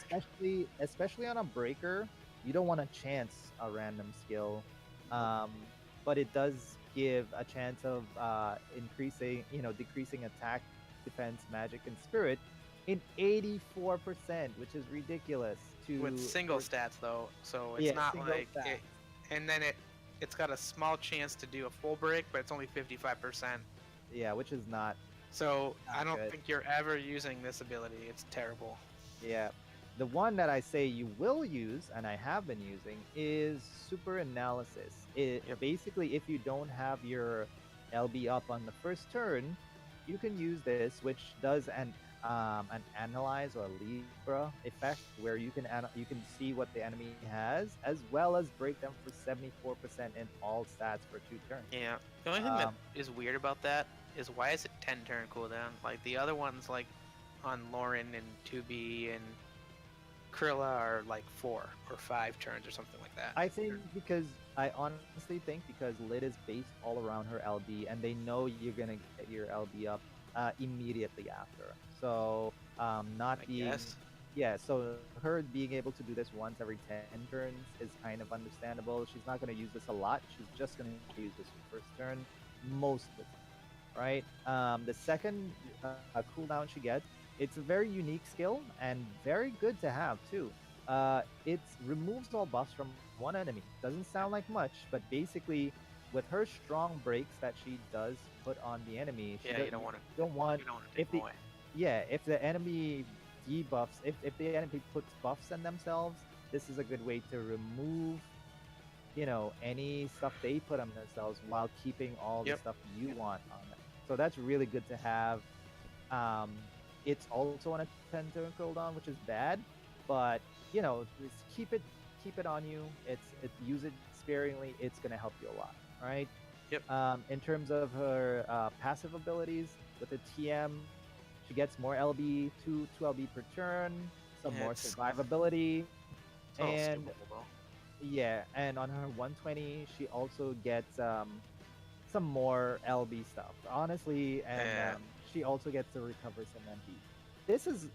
especially on a breaker. You don't want to chance a random skill, but it does give a chance of decreasing attack, defense, magic, and spirit in 84%, which is ridiculous. With single for- stats though, so it's Yeah, not single like stats. and then it's got a small chance to do a full break, but it's only 55%. Yeah, which is not. So Not I don't good. think you're ever using this ability. It's terrible. Yeah. The one that I say you will use, and I have been using, is Super Analysis. Basically, if you don't have your LB up on the first turn, you can use this, which does an analyze or Libra effect, where you can see what the enemy has, as well as break them for 74% in all stats for 2 turns. Yeah. The only thing that Um, is weird about that is why is it 10 turn cooldown? Like the other ones, like on Lauren and 2B and Krilla, are like 4 or 5 turns or something like that. I think because I honestly think because Lit is based all around her LB, and they know you're gonna get your LB up immediately after. So not I being guess. yeah, so her being able to do this once every 10 turns is kind of understandable. She's not gonna use this a lot. She's just gonna use this first turn most of the time, right? The second cooldown she gets, it's a very unique skill and very good to have too. It removes all buffs from one enemy. Doesn't sound like much, but basically, with her strong breaks that she does put on the enemy, Yeah, you don't want to. don't want You don't want to take if them the away. yeah, if the enemy debuffs, if the enemy puts buffs on themselves, this is a good way to remove, any stuff they put on themselves while keeping all the Yep. stuff you want on them. So that's really good to have. Um, it's also on a 10-turn cooldown, which is bad, but just keep it on you. Use it sparingly. It's gonna help you a lot, right? Yep. In terms of her passive abilities, with the TM, she gets more LB, 2 LB per turn, some Yeah, more it's- survivability, It's all and skippable, though. yeah, and on her 120, she also gets some more LB stuff. Honestly, and Yeah. she also gets to recover some MP. This is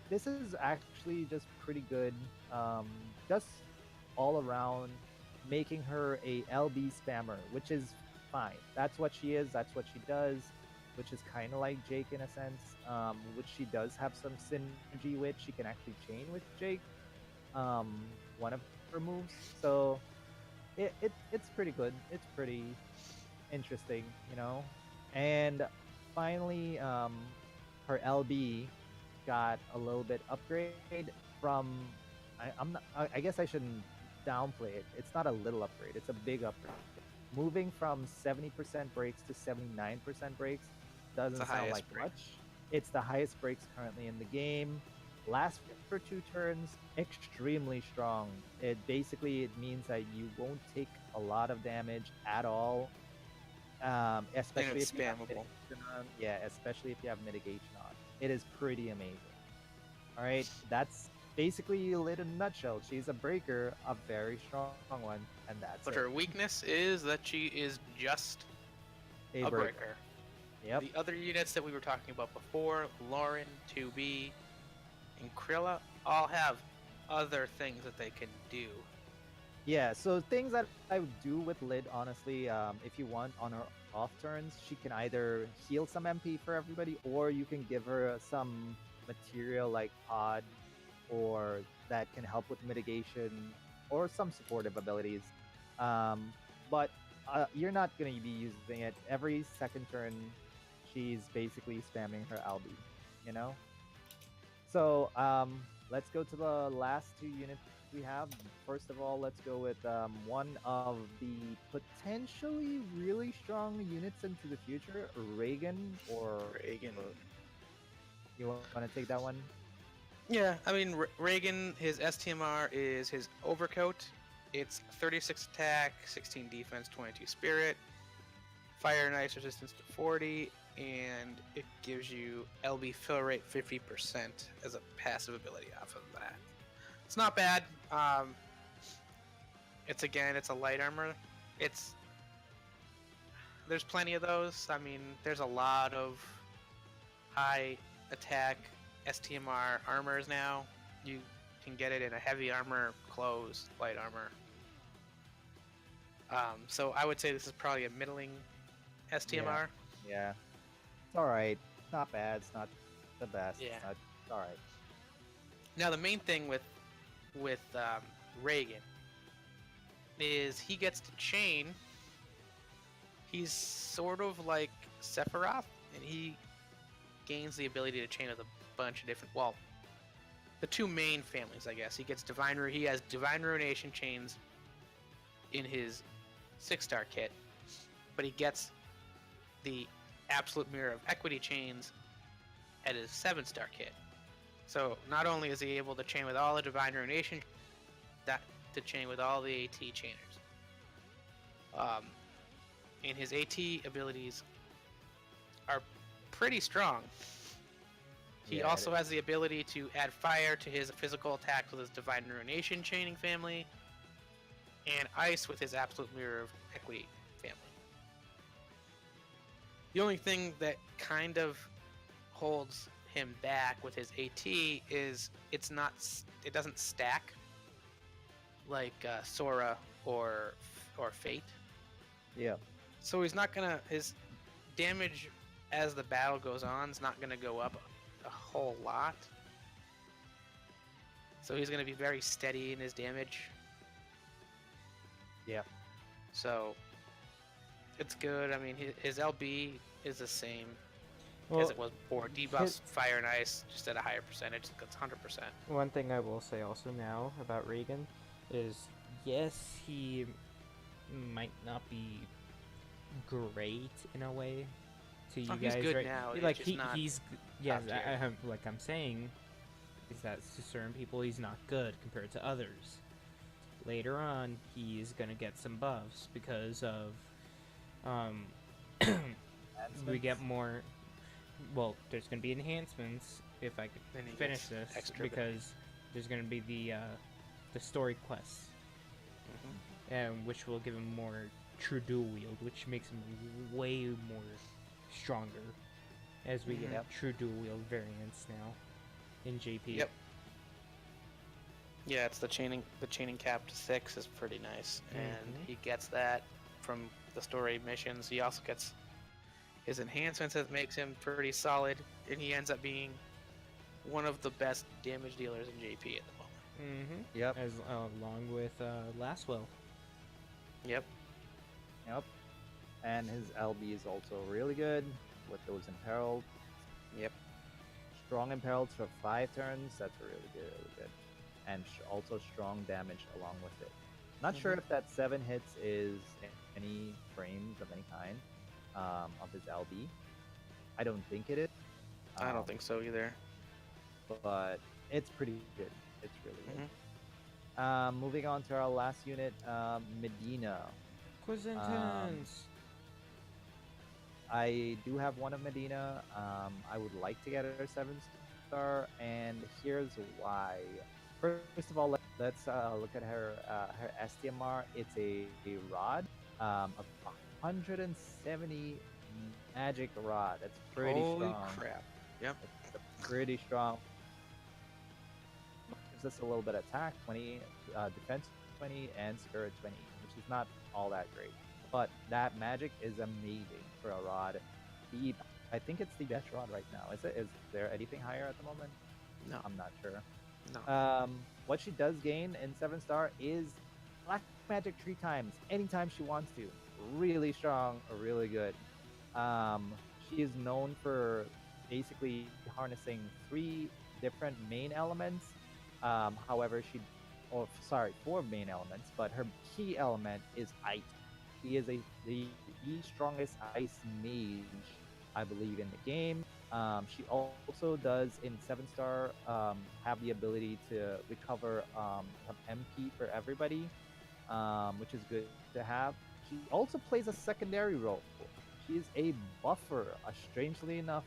this is actually just pretty good. Just all around, making her a LB spammer, which is fine. That's what she is. That's what she does, which is kind of like Jake in a sense. Which she does have some synergy with. She can actually chain with Jake. One of her moves. So it's pretty good. It's pretty interesting, And finally, her LB got a little bit upgrade from. I guess I shouldn't downplay it. It's not a little upgrade. It's a big upgrade. Moving from 70% breaks to 79% breaks doesn't the sound highest like break. much. It's the highest breaks currently in the game. Lasts for 2 turns, extremely strong. It means that you won't take a lot of damage at all. Especially if you have spammable. mitigation on. Yeah, especially if you have mitigation on. It is pretty amazing. All right, that's basically Lid in a nutshell. She's a breaker, a very strong one, and that's But it. her weakness is that she is just a breaker. Yep. The other units that we were talking about before, Lauren, 2B, and Krilla, all have other things that they can do. Yeah, so things that I would do with Lid, honestly, if you want, on her off turns, she can either heal some MP for everybody, or you can give her some material like Pod, or that can help with mitigation, or some supportive abilities. But you're not going to be using it every second turn. She's basically spamming her LB, you know? So let's go to the last two units we have. First of all, let's go with one of the potentially really strong units into the future, Reagan. Reagan. You want to take that one? Yeah, I mean, Reagan, his STMR is his overcoat. It's 36 attack, 16 defense, 22 spirit, fire and ice resistance to 40, and it gives you LB fill rate 50% as a passive ability off of that. It's not bad. It's a light armor. There's plenty of those. I mean, there's a lot of high attack STMR armors now. You can get it in a heavy armor, clothes, light armor. So I would say this is probably a middling STMR. Yeah. It's alright. Not bad. It's not the best. Yeah. It's alright. Now the main thing with Reagan is he gets to chain. He's sort of like Sephiroth, and he gains the ability to chain with a bunch of different. Well, the two main families, I guess. He has Divine Ruination chains in his 6-star kit, but he gets the Absolute Mirror of Equity chains at his 7-star kit. So not only is he able to chain with all the Divine Ruination, to chain with all the AT chainers. And his AT abilities are pretty strong. He Yeah, also has the ability to add fire to his physical attacks with his Divine Ruination chaining family, and ice with his Absolute Mirror of Equity family. The only thing that kind of holds him back with his AT is it doesn't stack like Sora or Fate. Yeah. So his damage as the battle goes on is not gonna go up a whole lot. So he's gonna be very steady in his damage. Yeah. So it's good. I mean, his LB is the same Well, as it was before. Debuffs fire and ice just at a higher percentage. It's 100%. one thing I will say also now about Reagan is, yes, he might not be great in a way to you He's guys, good right? now. Like it's just not he's yes, top tier. like I'm saying, is that to certain people he's not good compared to others. Later on, he's gonna get some buffs because of we get more. Well, there's gonna be enhancements if I could Then he finish gets this extra because there's gonna be the story quests, and which will give him more true dual wield, which makes him way more stronger as we get true dual wield variants now in JP. Yep. Yeah, it's the chaining cap to 6 is pretty nice, and he gets that from the story missions. He also gets his enhancements that makes him pretty solid, and he ends up being one of the best damage dealers in JP at the moment. Yep. As along with Laswell. Yep. Yep. And his LB is also really good with those imperiled. Yep. Strong imperiled for 5 turns. That's really good. And also strong damage along with it. Not sure if that 7 hits is any frames of any kind of his LB. I don't think it is. I don't think so either. But it's pretty good. It's really good. Moving on to our last unit, Medina. Quizintons! I do have one of Medina. I would like to get her 7-star, and here's why. First of all, let's look at her her STMR. It's a rod of 170 magic rod. That's pretty Holy strong. crap. Yep. It's pretty strong. Gives us a little bit of attack 20, defense 20, and spirit 20, which is not all that great. But that magic is amazing for a rod. I think it's the best rod right now. Is there anything higher at the moment? No. I'm not sure. No. What she does gain in 7-star is black magic 3 times, anytime she wants to. Really strong, really good. She is known for basically harnessing 3 different main elements. However, 4 main elements, but her key element is ice. She is the strongest ice mage, I believe, in the game. She also does in 7-star have the ability to recover MP for everybody, which is good to have. She also plays a secondary role. She is a buffer. Strangely enough,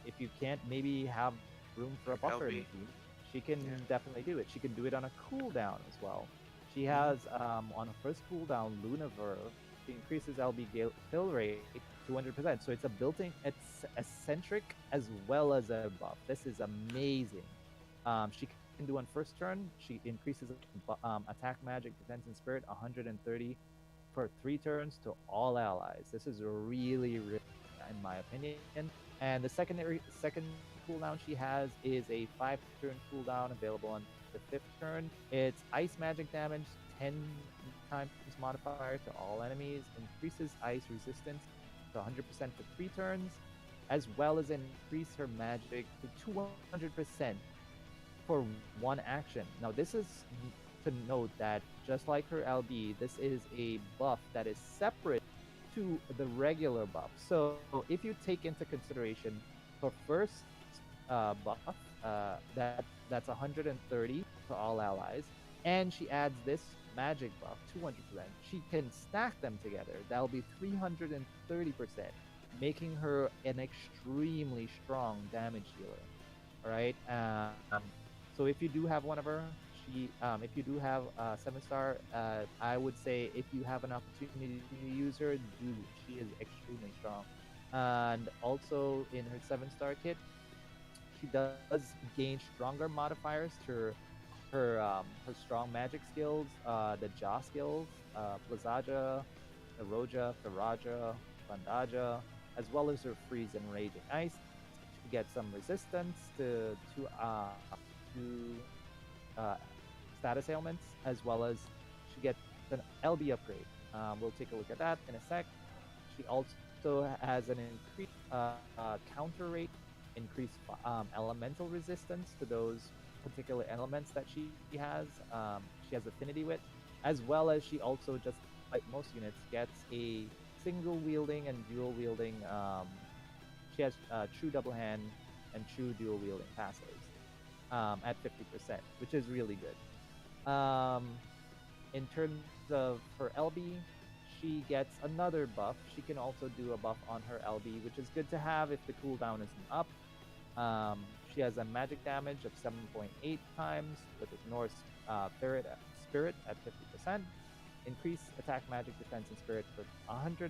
if you can't maybe have room for a buffer in the team, she can definitely do it. She can do it on a cooldown as well. She has on a first cooldown, Lunaverve. She increases LB kill rate 200%. So it's a built-in, it's eccentric as well as a buff. This is amazing. She can do on first turn. She increases attack, magic, defense, and spirit 130 for 3 turns to all allies. This is really, really, in my opinion. And the second cooldown she has is a 5-turn cooldown available on the 5th turn. It's ice magic damage, 10 times modifier to all enemies, increases ice resistance to 100% for 3 turns, as well as increase her magic to 200% for 1 action. Now this is to note that just like her LB, this is a buff that is separate to the regular buff. So if you take into consideration her first buff, that's 130 to all allies, and she adds this magic buff 200%, she can stack them together. That'll be 330%, making her an extremely strong damage dealer. All right. So if you do have one of her, if you do have 7-star, I would say if you have an opportunity to use her, do. She is extremely strong. And also in her 7-star kit, she does gain stronger modifiers to her strong magic skills, the Jaw skills, Plazaja, Eroja, Faraja, Bandaja, as well as her freeze and raging ice. She gets some resistance to status ailments, as well as she gets an LB upgrade. We'll take a look at that in a sec. She also has an increased counter rate, increased elemental resistance to those particular elements that she has. She has affinity with, as well as she also, just like most units, gets a single wielding and dual wielding. She has true double hand and true dual wielding passives at 50%, which is really good. In terms of her LB, she gets another buff. She can also do a buff on her LB, which is good to have if the cooldown isn't up. She has a magic damage of 7.8 times with the Norse Spirit at 50%. Increase attack, magic, defense, and spirit for 135%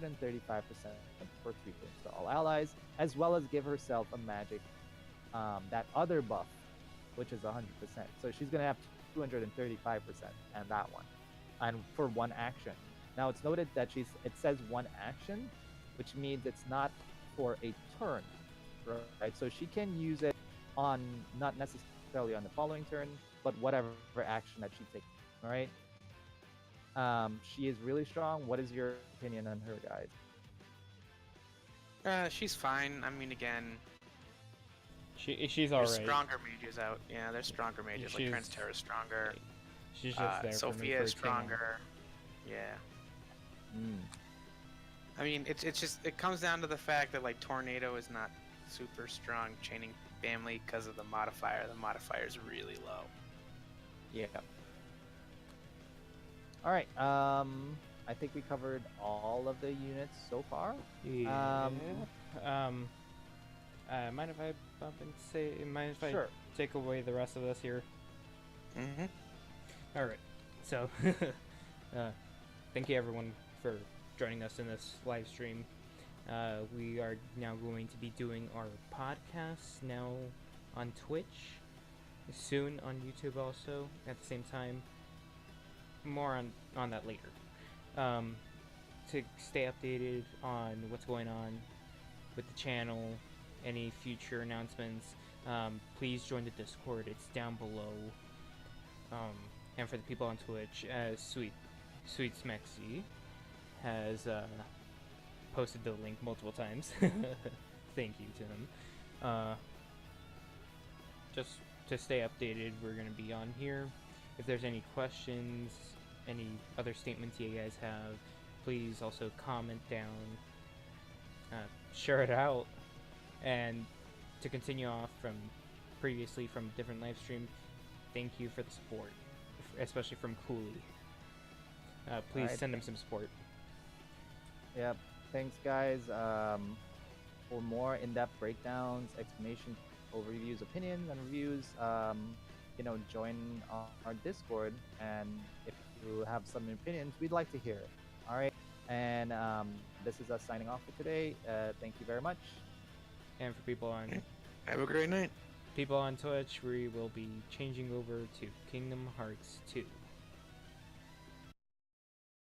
for 3 turns to all allies, as well as give herself a magic, that other buff, which is 100%. So she's going to have 235% and that one, and for 1 action. Now it's noted that it says 1 action, which means it's not for a turn, right? So she can use it on, not necessarily on the following turn, but whatever action that she takes, all right? She is really strong. What is your opinion on her, guys? She's fine. I mean, again, she's there's alright. stronger mages out. Yeah, there's stronger mages. Like Grandshelt is stronger. She's just there. Sophia is stronger. Yeah. Mm. I mean, it comes down to the fact that like Tornado is not super strong chaining family because of the modifier. The modifier is really low. Yeah. All right. I think we covered all of the units so far. Yeah. Mind if I bump and say? Mind if I Sure. take away the rest of this here? Mm-hmm. All right. So, thank you everyone for joining us in this live stream. We are now going to be doing our podcasts now on Twitch, soon on YouTube also at the same time. More on that later. To stay updated on what's going on with the channel, any future announcements, please join the Discord. It's down below. And for the people on Twitch, Sweet Smexy has posted the link multiple times. Thank you to him. Just to stay updated, we're going to be on here. If there's any questions, any other statements you guys have, please also comment down, share it out, and to continue off from previously from different live stream, thank you for the support, especially from Cooley. Please Alright. send him some support. Yep. Thanks, guys. For more in-depth breakdowns, explanations, overviews, opinions, and reviews, join our Discord. And if you have some opinions, we'd like to hear it. All right. And this is us signing off for today. Thank you very much. And for people on Have a great night. Twitch, we will be changing over to Kingdom Hearts 2.